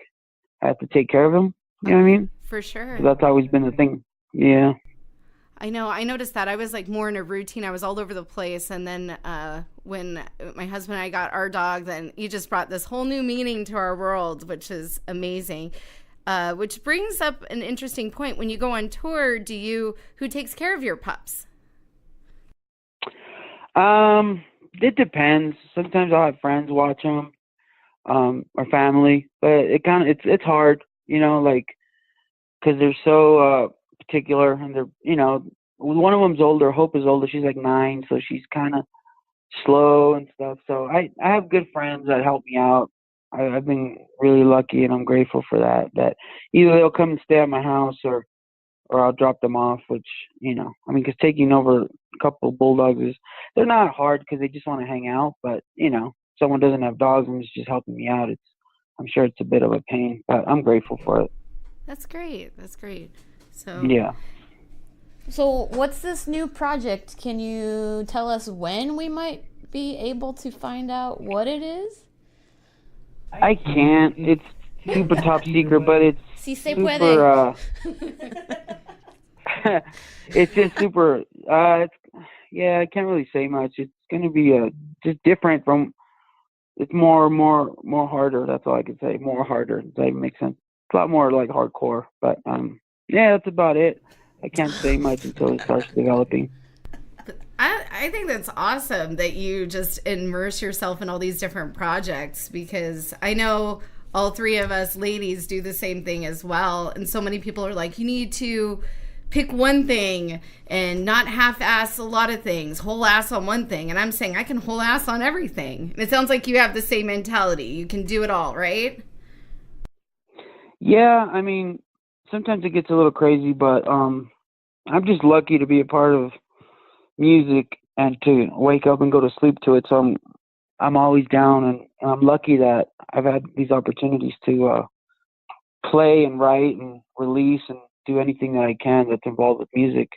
Speaker 4: I have to take care of him. You know what I mean?
Speaker 2: For sure.
Speaker 4: So that's always been the thing. Yeah.
Speaker 2: I know. I noticed that. I was like more in a routine. I was all over the place. And then when my husband and I got our dog, then he just brought this whole new meaning to our world, which is amazing. Which brings up an interesting point. When you go on tour, who takes care of your pups?
Speaker 4: It depends. Sometimes I'll have friends watch them, or family, but it's hard, like, because they're so particular, and they're, one of them's older. Hope is older. She's like 9, so she's kind of slow and stuff. So I have good friends that help me out. I've been really lucky, and I'm grateful for that. That either they'll come and stay at my house, or I'll drop them off. Which because taking over a couple of bulldogs they're not hard because they just want to hang out. But someone doesn't have dogs and is just helping me out. I'm sure it's a bit of a pain, but I'm grateful for it.
Speaker 2: That's great. So
Speaker 4: yeah.
Speaker 1: So what's this new project? Can you tell us when we might be able to find out what it is?
Speaker 4: I can't. It's super top secret, but it's
Speaker 1: Si se
Speaker 4: super.
Speaker 1: puede.
Speaker 4: It's just super. I can't really say much. It's gonna be just different from. It's more harder. That's all I can say. More harder. Does that even make sense? It's a lot more like hardcore. But that's about it. I can't say much until it starts developing.
Speaker 2: I think that's awesome that you just immerse yourself in all these different projects, because I know all three of us ladies do the same thing as well. And so many people are like, you need to pick one thing and not half-ass a lot of things, whole ass on one thing. And I'm saying I can whole ass on everything. And it sounds like you have the same mentality. You can do it all, right?
Speaker 4: Yeah, sometimes it gets a little crazy, but I'm just lucky to be a part of music and to wake up and go to sleep to it. So I'm always down, and I'm lucky that I've had these opportunities to play and write and release and do anything that I can that's involved with music.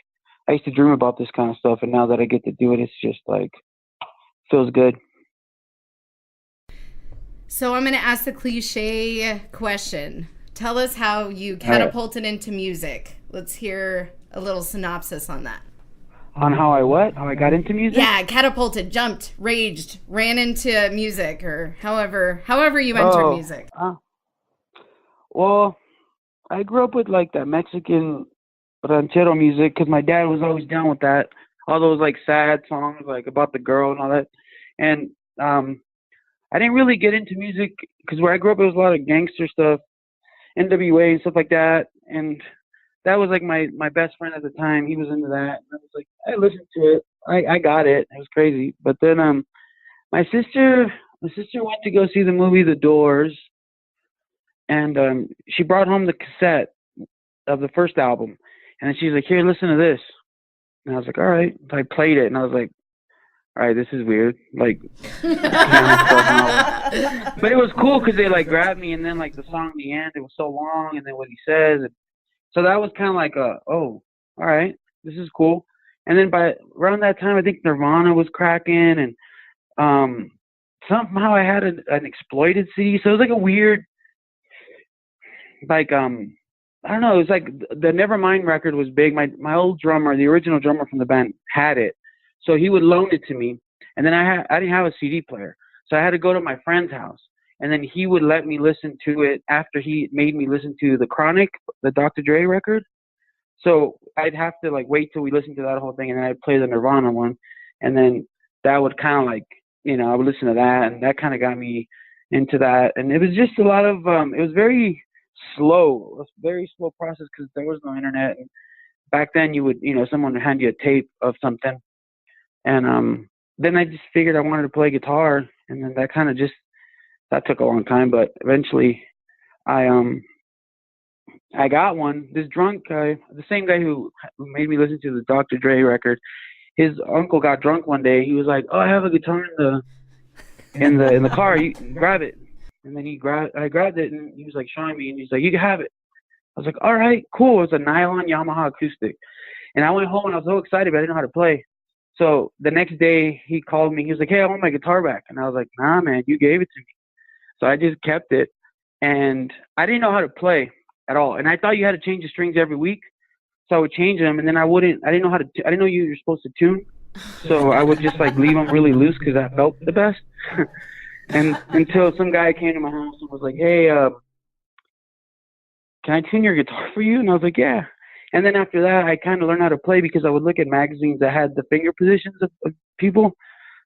Speaker 4: I used to dream about this kind of stuff, and now that I get to do it, it's just like feels good.
Speaker 2: So I'm going to ask the cliche question. Tell us how you catapulted into music. Let's hear a little synopsis on that.
Speaker 4: On how I got into music?
Speaker 2: Yeah, catapulted, jumped, raged, ran into music, or however you entered music.
Speaker 4: Well, I grew up with like that Mexican ranchero music because my dad was always down with that. All those like sad songs like about the girl and all that. And I didn't really get into music because where I grew up, it was a lot of gangster stuff, NWA and stuff like that. And that was like my best friend at the time. He was into that. And I was like, I listened to it. I got it. It was crazy. But then my sister went to go see the movie The Doors, and she brought home the cassette of the first album. And then she's like, here, listen to this. And I was like, all right. So I played it, and I was like, all right, this is weird. Like, but it was cool because they like grabbed me, and then like the song at the end, it was so long, and then what he says. And so that was kind of like all right, this is cool. And then by around that time, I think Nirvana was cracking, and somehow I had an Exploited CD. So it was like a weird, like I don't know. It was like the Nevermind record was big. My old drummer, the original drummer from the band, had it, so he would loan it to me. And then I didn't have a CD player, so I had to go to my friend's house, and then he would let me listen to it after he made me listen to The Chronic, the Dr. Dre record. So I'd have to like wait till we listened to that whole thing, and then I'd play the Nirvana one, and then that would kind of like, I would listen to that, and that kind of got me into that. And it was just a lot of it was very slow. It was a very slow process because there was no internet. And back then, you would, someone would hand you a tape of something, and then I just figured I wanted to play guitar, and then that kind of that took a long time, but eventually I I got one. This drunk guy, the same guy who made me listen to the Dr. Dre record, his uncle got drunk one day. He was like, "Oh, I have a guitar in the car. You can grab it." And then I grabbed it, and he was like showing me, and he's like, "You can have it." I was like, "All right, cool." It was a nylon Yamaha acoustic, and I went home and I was so excited, but I didn't know how to play. So the next day he called me. He was like, "Hey, I want my guitar back," and I was like, "Nah, man, you gave it to me." So I just kept it, and I didn't know how to play at all, and I thought you had to change the strings every week. So I would change them, and then I didn't know how to. I didn't know you were supposed to tune. So I would just like leave them really loose because that felt the best. And until some guy came to my house and was like, "Hey, can I tune your guitar for you?" And I was like, "Yeah." And then after that, I kind of learned how to play because I would look at magazines that had the finger positions of people.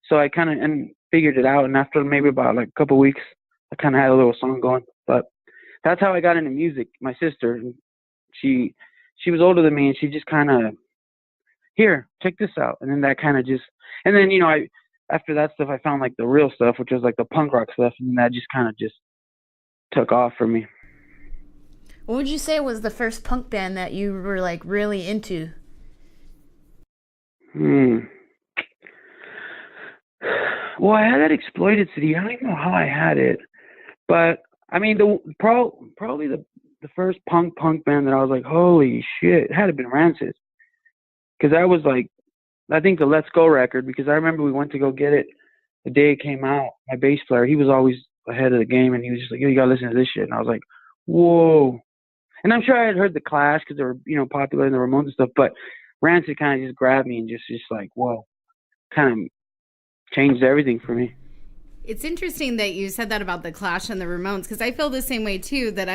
Speaker 4: So I kind of and figured it out. And after maybe about like a couple of weeks, I kind of had a little song going. But that's how I got into music. My sister, she was older than me, and she just kind of, "Here, check this out." And then that kind of just, and then after that stuff, I found like the real stuff, which was like the punk rock stuff, and that just kind of just took off for me.
Speaker 1: What would you say was the first punk band that you were like really into?
Speaker 4: Well, I had that Exploited CD. I don't even know how I had it, but I mean, probably the first punk band that I was like, holy shit, it had to have been Rancid, because I was like, I think the Let's Go record, because I remember we went to go get it the day it came out. My bass player, he was always ahead of the game, and he was just like, "Yo, you gotta listen to this shit," and I was like, whoa. And I'm sure I had heard the Clash because they were, popular in the Ramones and stuff, but Rancid kind of just grabbed me and just like, whoa, kind of changed everything for me.
Speaker 2: It's interesting that you said that about the Clash and the Ramones, because I feel the same way too, that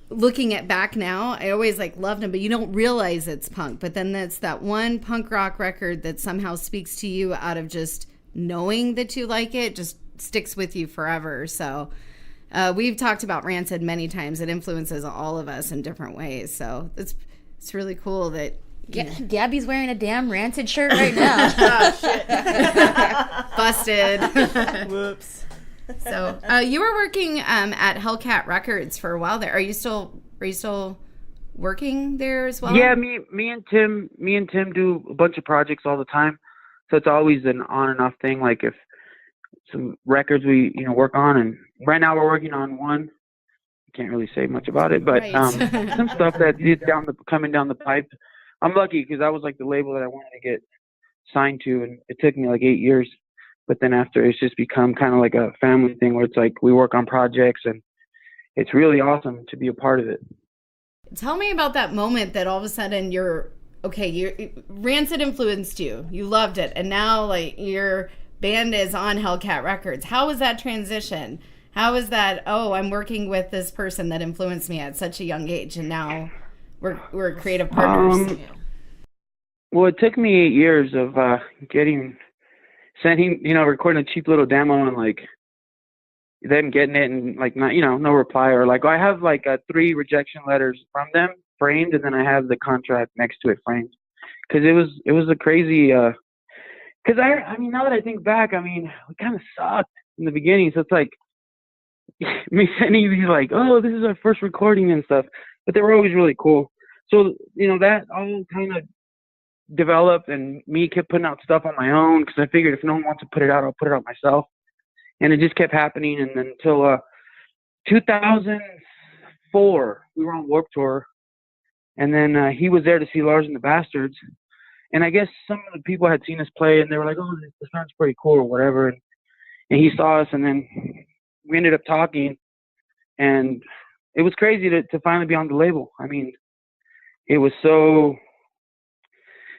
Speaker 2: looking at back now, I always like loved them, but you don't realize it's punk. But then that's that one punk rock record that somehow speaks to you out of just knowing that you like it, just sticks with you forever. So we've talked about Rancid many times. It influences all of us in different ways. So it's really cool that
Speaker 1: Gabby's wearing a damn Rancid shirt right now.
Speaker 2: Busted.
Speaker 3: Whoops.
Speaker 2: So you were working at Hellcat Records for a while there. Are you still working there as well?
Speaker 4: Yeah, me and Tim do a bunch of projects all the time. So it's always an on and off thing. Like if some records we work on, and right now we're working on one. Can't really say much about it, but
Speaker 2: right.
Speaker 4: some stuff that is coming down the pipe. I'm lucky because that was like the label that I wanted to get signed to, and it took me like 8 years. But then after, it's just become kind of like a family thing where it's like we work on projects, and it's really awesome to be a part of it.
Speaker 2: Tell me about that moment that all of a sudden Rancid influenced you. You loved it, and now like your band is on Hellcat Records. How was that transition? How was that? Oh, I'm working with this person that influenced me at such a young age, and now we're creative partners.
Speaker 4: Well, it took me 8 years of recording a cheap little demo, and like them getting it and like not, no reply, or like I have like 3 rejection letters from them framed, and then I have the contract next to it framed, because it was a crazy. Because I mean, now that I think back, I mean, we kind of sucked in the beginning, so it's like me sending these like, oh, this is our first recording and stuff, but they were always really cool. So that all kind of developed, and me kept putting out stuff on my own because I figured if no one wants to put it out, I'll put it out myself. And it just kept happening, and then until 2004, we were on Warped Tour, and then he was there to see Lars and the Bastards, and I guess some of the people had seen us play, and they were like, "Oh, this sounds pretty cool," or whatever, and he saw us, and then we ended up talking, and it was crazy to finally be on the label. I mean, it was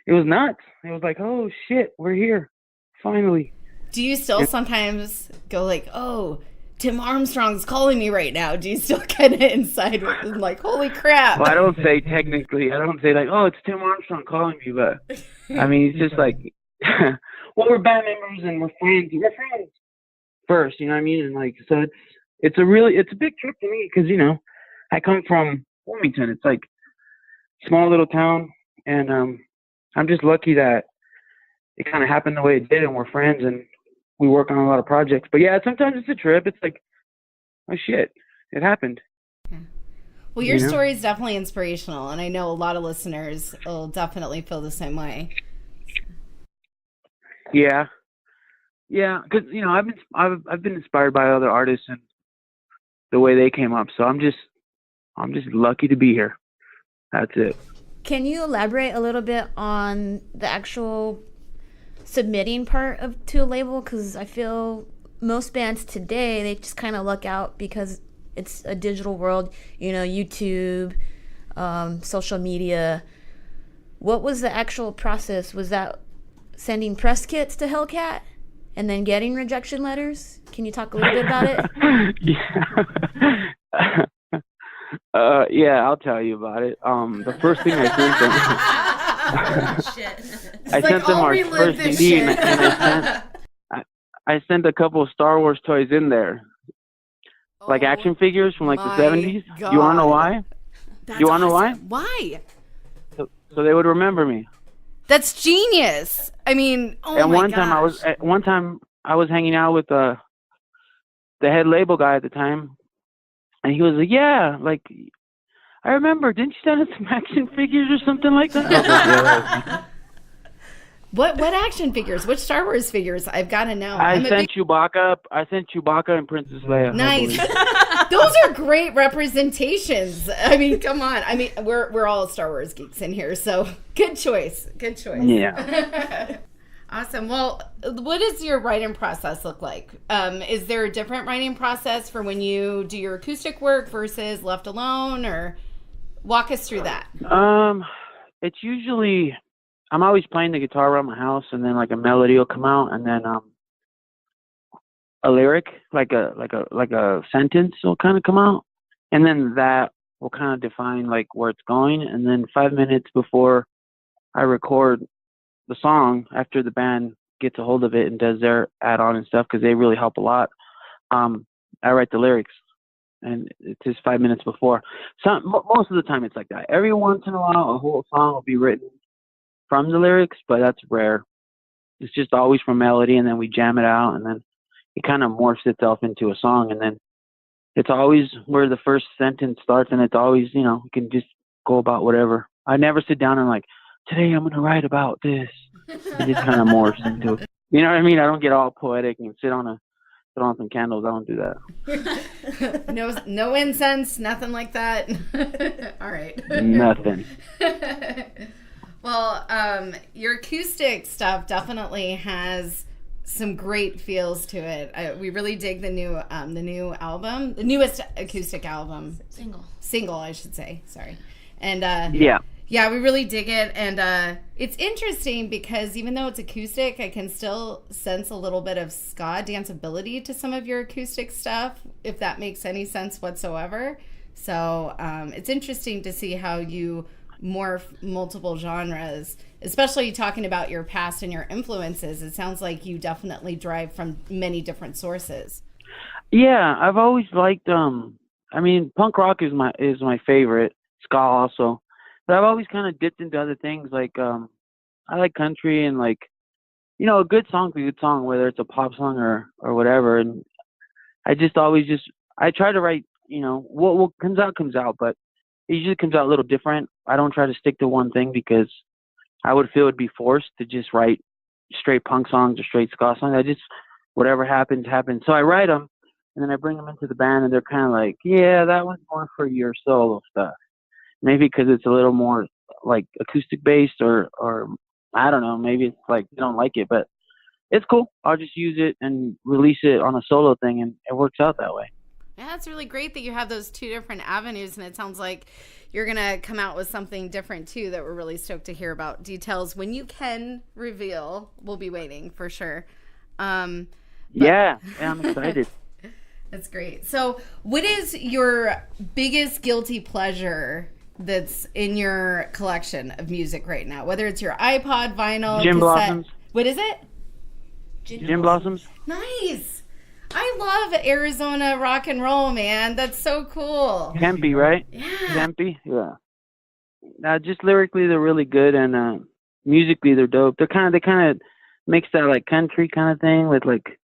Speaker 4: nuts. It was like, oh shit, we're here, finally.
Speaker 2: Do you still sometimes go like, oh, Tim Armstrong's calling me right now? Do you still kind of inside with them like, holy crap?
Speaker 4: Well, I don't say like, oh, it's Tim Armstrong calling me, but I mean, it's just like, well, we're band members and we're friends. We're friends first, you know what I mean? And like, so it's a big trip to me because, I come from Wilmington. It's like a small little town, and I'm just lucky that it kind of happened the way it did, and we're friends, and we work on a lot of projects. But yeah, sometimes it's a trip. It's like, oh shit, it happened.
Speaker 2: Yeah. Well, your
Speaker 4: You know?
Speaker 2: story is definitely inspirational, and I know a lot of listeners will definitely feel the same way.
Speaker 4: Yeah, yeah, because I've been inspired by other artists and the way they came up. So I'm just lucky to be here. That's it.
Speaker 1: Can you elaborate a little bit on the actual submitting part of to a label? Because I feel most bands today, they just kind of luck out because it's a digital world, YouTube, social media. What was the actual process? Was that sending press kits to Hellcat and then getting rejection letters? Can you talk a little bit about it?
Speaker 4: Yeah. Yeah, I'll tell you about it. The first thing I sent them,
Speaker 1: Shit.
Speaker 4: I sent them
Speaker 2: I'll
Speaker 4: our
Speaker 2: relive
Speaker 4: first
Speaker 2: this
Speaker 4: CD,
Speaker 2: shit.
Speaker 4: I sent a couple of Star Wars toys in there, like action figures from like the
Speaker 2: my
Speaker 4: 70s. You want to know
Speaker 2: God.
Speaker 4: why?
Speaker 2: That's
Speaker 4: You wanna know
Speaker 2: awesome. Why?
Speaker 4: So they would remember me.
Speaker 2: That's genius. I mean, oh
Speaker 4: And
Speaker 2: my
Speaker 4: one time I was hanging out with the head label guy at the time, and he was like, "Yeah, like I remember. Didn't you send us some action figures or something like that?" I was like, "Yeah."
Speaker 2: What action figures? Which Star Wars figures? I've got to know.
Speaker 4: I sent Chewbacca and Princess Leia. I
Speaker 2: Nice.
Speaker 4: believe.
Speaker 2: Those are great representations. I mean, come on. I mean, we're all Star Wars geeks in here, so good choice. Good choice.
Speaker 4: Yeah.
Speaker 2: Awesome. Well, what does your writing process look like? Is there a different writing process for when you do your acoustic work versus left alone, or walk us through that?
Speaker 4: It's usually I'm always playing the guitar around my house, and then like a melody will come out, and then a lyric, like a sentence will kind of come out, and then that will kind of define like where it's going, and then 5 minutes before I record the song, after the band gets a hold of it and does their add-on and stuff, because they really help a lot, I write the lyrics, and it's just 5 minutes before. Most of the time it's like that. Every once in a while a whole song will be written from the lyrics, but that's rare. It's just always from melody, and then we jam it out, and then it kind of morphs itself into a song, and then it's always where the first sentence starts, and it's always, you can just go about whatever. I never sit down and like, today I'm going to write about this. It just kind of morphs into it. You know what I mean? I don't get all poetic and sit on some candles. I don't do that.
Speaker 2: No incense, nothing like that. All right.
Speaker 4: Nothing.
Speaker 2: Well, your acoustic stuff definitely has some great feels to it. We really dig the new album, the newest acoustic album. Single, I should say. Sorry. And yeah, we really dig it. And it's interesting because even though it's acoustic, I can still sense a little bit of ska danceability to some of your acoustic stuff, if that makes any sense whatsoever. So it's interesting to see how you morph multiple genres, especially talking about your past and your influences. It sounds like you definitely drive from many different sources.
Speaker 4: Yeah, I've always liked punk rock is my favorite, ska also. But I've always kind of dipped into other things, like I like country, and like, a good song's a good song, whether it's a pop song or whatever. And I just always I try to write, what comes out, but it usually comes out a little different. I don't try to stick to one thing, because I would feel it'd be forced to just write straight punk songs or straight ska songs. Whatever happens. So I write them, and then I bring them into the band, and they're kind of like, yeah, that one's more for your solo stuff. Maybe because it's a little more like acoustic based, or I don't know, maybe it's like they don't like it, but it's cool. I'll just use it and release it on a solo thing, and it works out that way.
Speaker 2: Yeah, it's really great that you have those two different avenues, and it sounds like you're going to come out with something different, too, that we're really stoked to hear about. Details, when you can reveal, we'll be waiting for sure.
Speaker 4: Yeah, I'm excited.
Speaker 2: That's great. So what is your biggest guilty pleasure that's in your collection of music right now? Whether it's your iPod, vinyl,
Speaker 4: Gin
Speaker 2: cassette.
Speaker 4: Blossoms.
Speaker 2: What is it?
Speaker 4: Gin Blossoms.
Speaker 2: Nice. I love Arizona rock and roll, man. That's so cool.
Speaker 4: Tempe, right?
Speaker 2: Yeah.
Speaker 4: Tempe, yeah. Just lyrically, they're really good, and musically, they're dope. They kind of mix that like country kind of thing with like,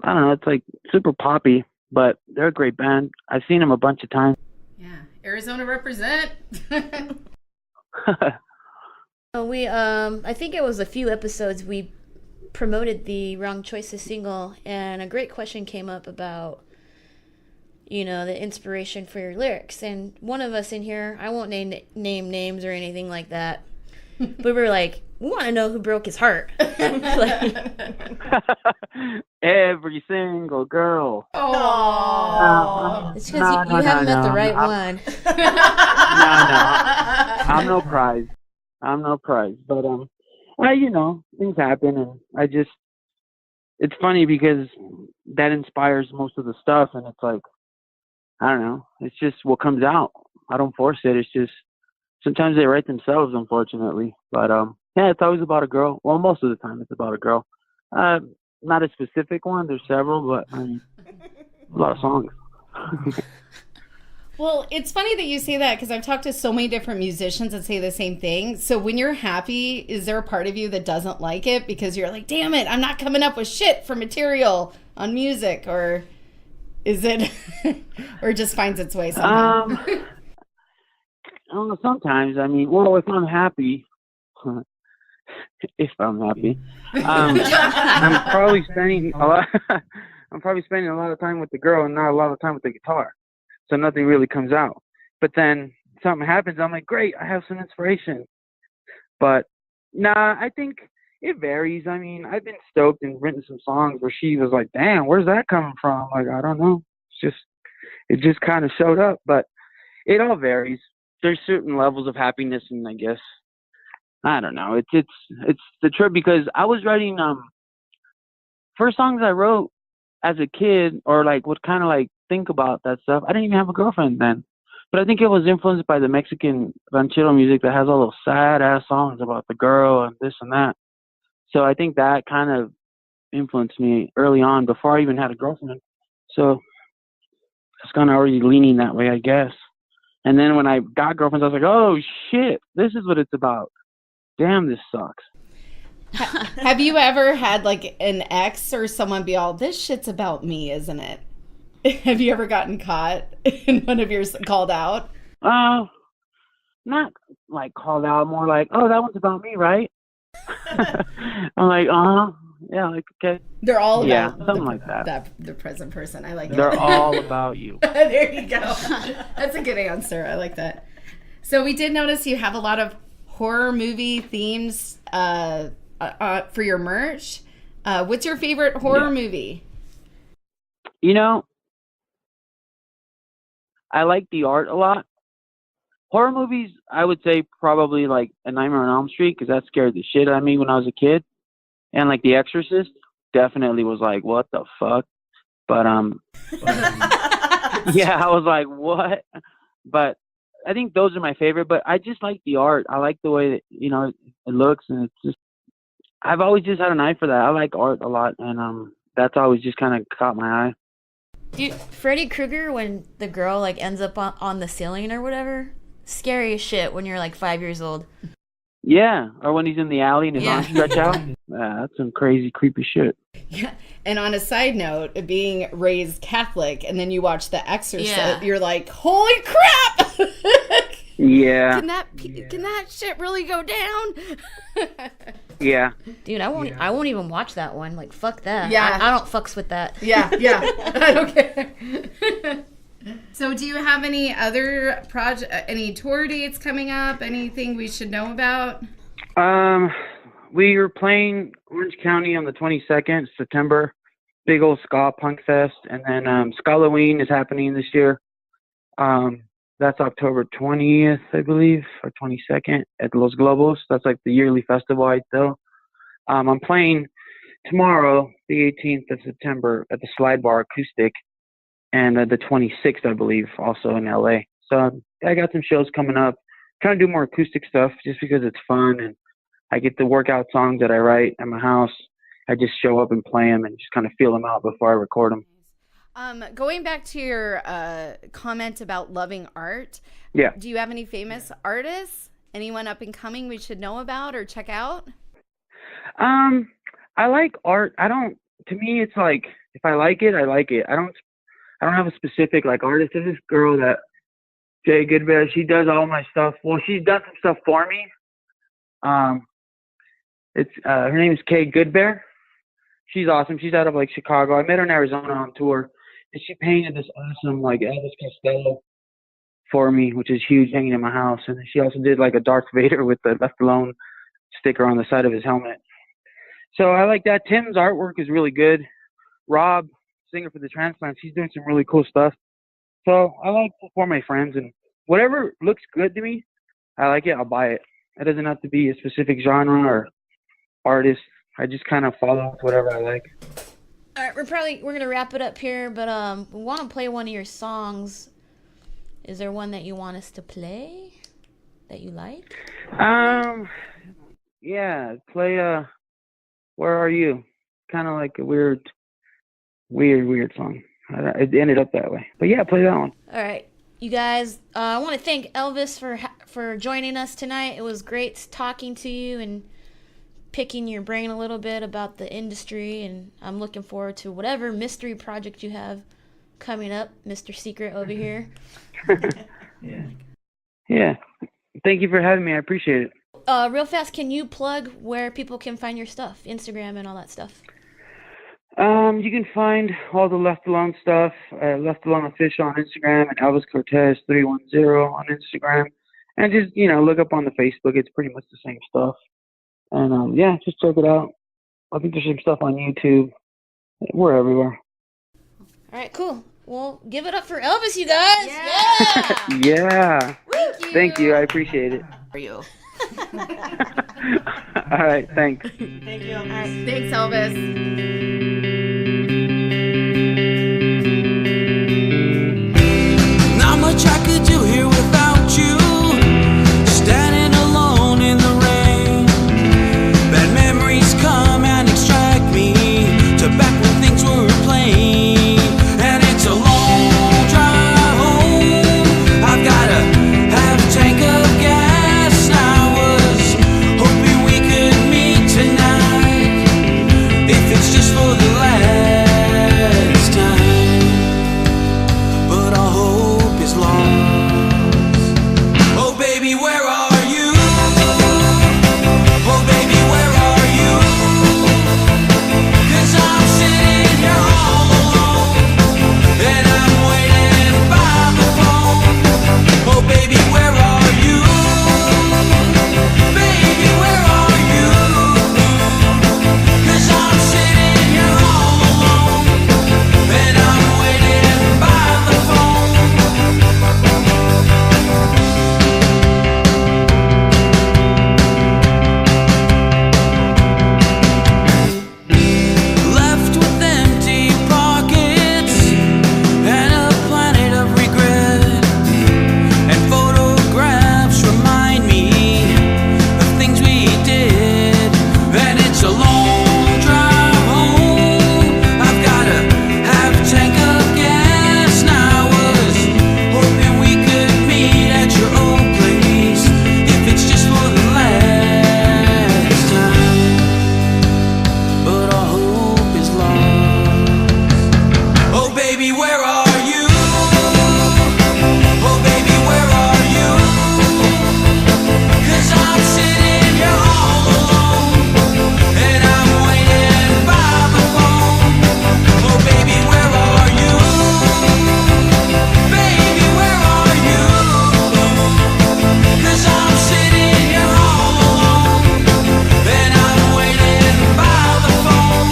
Speaker 4: I don't know, it's like super poppy, but they're a great band. I've seen them a bunch of times.
Speaker 2: Yeah. Arizona represent.
Speaker 1: We I think it was a few episodes we promoted the Wrong Choices single, and a great question came up about, you know, the inspiration for your lyrics. And one of us in here, I won't name names or anything like that, but we were like, we want to know who broke his heart. Like,
Speaker 4: Every single girl.
Speaker 2: Oh.
Speaker 1: it's because you haven't met the right one.
Speaker 4: No. I'm no prize. But well, you know, things happen, and it's funny because that inspires most of the stuff, and it's like, I don't know, it's just what comes out. I don't force it. It's just sometimes they write themselves, unfortunately. But yeah, it's always about a girl. Well, most of the time it's about a girl. Not a specific one. There's several, but I mean, a lot of songs.
Speaker 2: Well, it's funny that you say that because I've talked to so many different musicians that say the same thing. So when you're happy, is there a part of you that doesn't like it because you're like, damn it, I'm not coming up with shit for material on music? Or is it, or just finds its way somehow?
Speaker 4: I don't know. Sometimes, I mean, well, if I'm happy, I'm probably spending a lot. I'm probably spending a lot of time with the girl and not a lot of time with the guitar, so nothing really comes out. But then something happens, I'm like, great, I have some inspiration. But nah, I think it varies. I mean, I've been stoked and written some songs where she was like, damn, where's that coming from? Like, I don't know. It just kind of showed up. But it all varies. There's certain levels of happiness, and I guess I don't know. It's the trip because I was writing first songs I wrote as a kid, or like would kind of like think about that stuff. I didn't even have a girlfriend then, but I think it was influenced by the Mexican ranchero music that has all those sad ass songs about the girl and this and that. So I think that kind of influenced me early on before I even had a girlfriend. So it's kind of already leaning that way, I guess. And then when I got girlfriends, I was like, oh shit, this is what it's about. Damn, this sucks.
Speaker 2: Have you ever had like an ex or someone be all, this shit's about me, isn't it? Have you ever gotten caught in one of yours called out?
Speaker 4: Not like called out, more like, oh, that one's about me, right? I'm like, yeah, like, okay.
Speaker 2: They're all about
Speaker 4: yeah, something like that.
Speaker 2: The present person. I like
Speaker 4: They're
Speaker 2: it.
Speaker 4: all about you.
Speaker 2: There you go. That's a good answer. I like that. So we did notice you have a lot of horror movie themes for your merch. What's your favorite horror movie?
Speaker 4: You know, I like the art a lot. Horror movies, I would say probably like A Nightmare on Elm Street, because that scared the shit out of me when I was a kid. And like The Exorcist definitely was like, what the fuck? But yeah, I was like, what? But I think those are my favorite. But I just like the art. I like the way that, you know, it looks, and it's just, I've always just had an eye for that. I like art a lot, and that's always just kind of caught my eye.
Speaker 1: Dude, Freddy Krueger, when the girl like ends up on the ceiling or whatever, scary as shit when you're like 5 years old.
Speaker 4: Yeah, or when he's in the alley and his arms stretch out. That's some crazy, creepy shit.
Speaker 2: Yeah. And on a side note, being raised Catholic, and then you watch The Exorcist, you're like, holy crap!
Speaker 4: Yeah.
Speaker 2: Can that shit really go down?
Speaker 4: Yeah.
Speaker 1: Dude, I won't even watch that one. Like, fuck that.
Speaker 2: Yeah.
Speaker 1: I don't fucks with that.
Speaker 2: Yeah. I don't care. So do you have any other any tour dates coming up? Anything we should know about?
Speaker 4: We are playing Orange County on the 22nd, September. Big old ska punk fest. And then Skalloween is happening this year. That's October 20th, I believe, or 22nd at Los Globos. That's like the yearly festival I do. I'm playing tomorrow, the 18th of September, at the Slide Bar Acoustic. And the 26th, I believe, also in LA. So I got some shows coming up. Trying to do more acoustic stuff just because it's fun, and I get to work out songs that I write at my house. I just show up and play them and just kind of feel them out before I record them.
Speaker 2: Going back to your comment about loving art,
Speaker 4: yeah.
Speaker 2: Do you have any famous artists? Anyone up and coming we should know about or check out?
Speaker 4: I like art. To me, it's like, if I like it, I like it. I don't have a specific like artist. There's this girl that Kay Goodbear. She does all my stuff. Well, she's done some stuff for me. It's her name is Kay Goodbear. She's awesome. She's out of like Chicago. I met her in Arizona on tour, and she painted this awesome like Elvis Costello for me, which is huge, hanging in my house. And she also did like a Darth Vader with the Left Alone sticker on the side of his helmet. So I like that. Tim's artwork is really good. Rob, singer for the Transplants, he's doing some really cool stuff. So I like to support my friends, and whatever looks good to me, I like it, I'll buy it. It doesn't have to be a specific genre or artist. I just kind of follow with whatever I like.
Speaker 1: All right, we're gonna wrap it up here, but we want to play one of your songs. Is there one that you want us to play that you like?
Speaker 4: Yeah, play Where Are You? Kind of like a weird song. It ended up that way, but yeah, play that one.
Speaker 1: All right, you guys. I want to thank Elvis for joining us tonight. It was great talking to you and picking your brain a little bit about the industry, and I'm looking forward to whatever mystery project you have coming up, Mr. Secret over here.
Speaker 4: Yeah. Thank you for having me. I appreciate it.
Speaker 1: Real fast, can you plug where people can find your stuff, Instagram and all that stuff?
Speaker 4: You can find all the Left Alone stuff, Left Alone Official on Instagram, and Elvis Cortez 310 on Instagram, and just look up on the Facebook. It's pretty much the same stuff. And yeah, just check it out. I think there's some stuff on YouTube. We're everywhere.
Speaker 1: All right, cool. Well, give it up for Elvis, you guys.
Speaker 2: Yeah.
Speaker 4: Yeah.
Speaker 2: Thank you.
Speaker 4: I appreciate it.
Speaker 2: For you.
Speaker 4: All right, thanks.
Speaker 3: Thank you.
Speaker 2: All right, thanks, Elvis.
Speaker 5: Not much I could do here without you. Standing alone in the rain. Bad memories come and extract me to back when things were plain. And it's a long drive home. I've gotta have a tank of gas. I was hoping we could meet tonight, if it's just for the last time. But all hope is lost. Oh baby, where are you? Oh baby, where are you? 'Cause I'm sitting here all alone, and I'm waiting by the phone. Oh baby, where are you? Baby, where are you? 'Cause I'm sitting here all alone, and I'm waiting by the phone. Left with empty pockets and a planet of regret, and photographs remind me of things we did. And it's a long drive home. I've gotta have a tank of gas. And I was hoping we could meet at your old place, if it's just for the last time. But all hope is lost. Oh baby, where are you? Oh baby, where are you? 'Cause I'm sitting here all alone, and I'm waiting by the phone. Oh baby, where are you? Baby, where are you? 'Cause I'm sitting here all alone, and I'm waiting by the phone.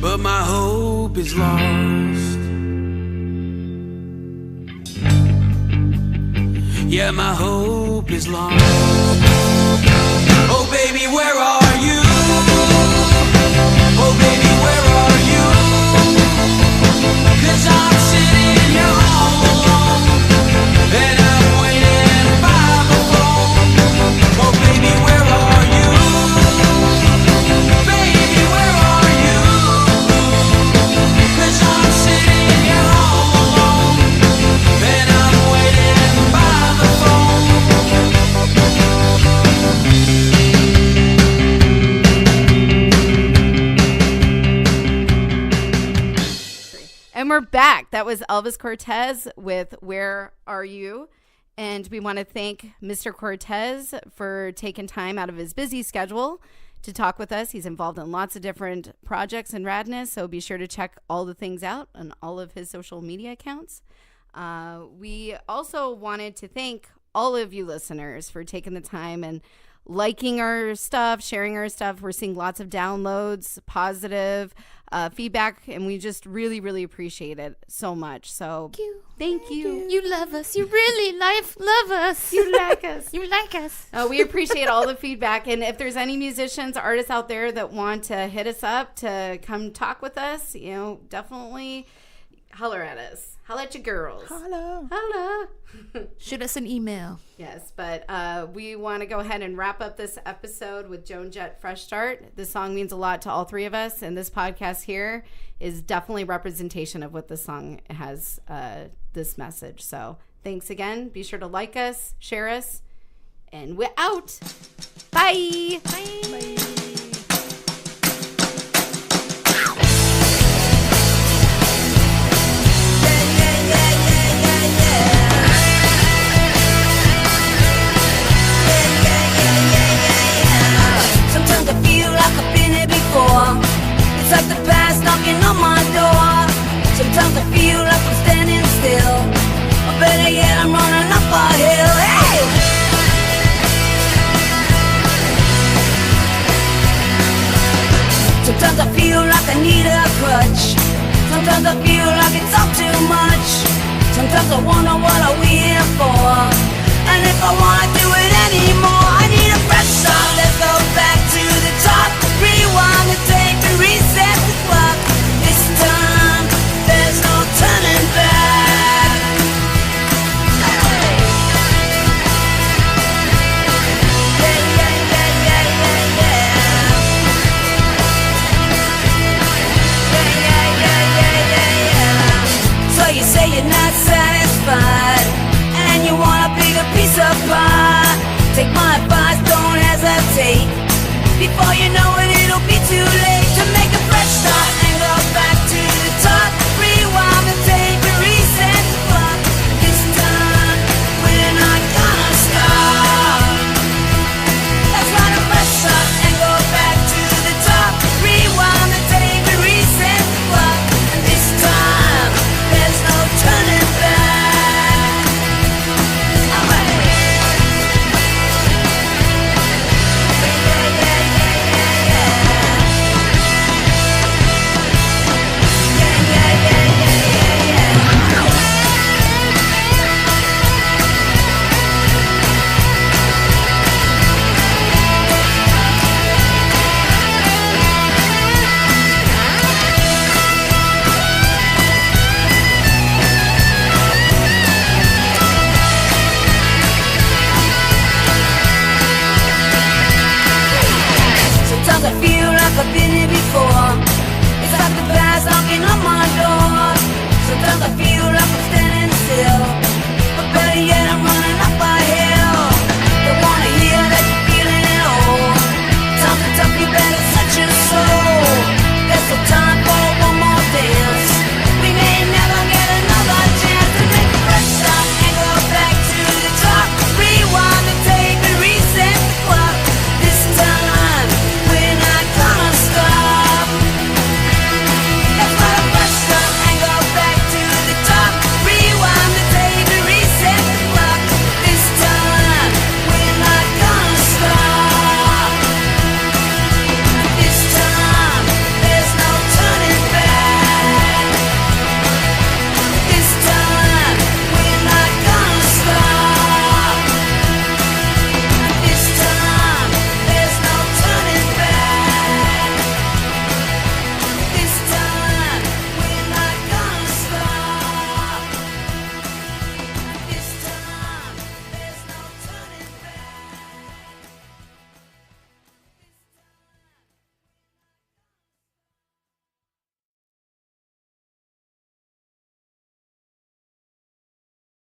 Speaker 5: But my hope is lost. Yeah, my hope is lost. Oh baby, where are you? Oh baby, where are you? 'Cause I'm sitting here all alone,
Speaker 2: And we're back. That was Elvis Cortez with Where Are You? And we want to thank Mr. Cortez for taking time out of his busy schedule to talk with us. He's involved in lots of different projects and radness, so be sure to check all the things out on all of his social media accounts. We also wanted to thank all of you listeners for taking the time and liking our stuff, sharing our stuff. We're seeing lots of downloads, positive feedback, and we just really, really appreciate it so much. So thank you.
Speaker 1: You love us. You really love us.
Speaker 2: You like us.
Speaker 1: You like us.
Speaker 2: We appreciate all the feedback. And if there's any musicians, artists out there that want to hit us up to come talk with us, definitely holler at us. Holler at your girls. Holla.
Speaker 1: Shoot us an email.
Speaker 2: Yes, but we want to go ahead and wrap up this episode with Joan Jett, Fresh Start. This song means a lot to all three of us, and this podcast here is definitely representation of what the song has, this message. So thanks again. Be sure to like us, share us, and we're out. Bye. Bye.
Speaker 6: Sometimes I feel like I've been here before. It's like the past knocking on my door. Sometimes I feel like I'm standing still, or better yet, I'm running up a hill. Hey! Sometimes I feel like I need a crutch. Sometimes I feel like it's all too much. Sometimes I wonder what are we here for, and if I wanna do it anymore. I need a fresh start. Let's go back to the top. Rewind the tape and reset the clock. This time there's no turning back. Hey. So you say you're not satisfied, and you want a bigger piece of pie. Take my advice, don't hesitate. Before you know it, it'll be too late to make a fresh start and go back to the top. Rewind the tape and reset the clock. This time, we're not gonna stop. Let's run a fresh start and go back to the top. Rewind the tape and reset the clock. And this time, there's no turning back. Alright. Sometimes I feel like I've been here before. It's like the past knocking on my door. Sometimes I feel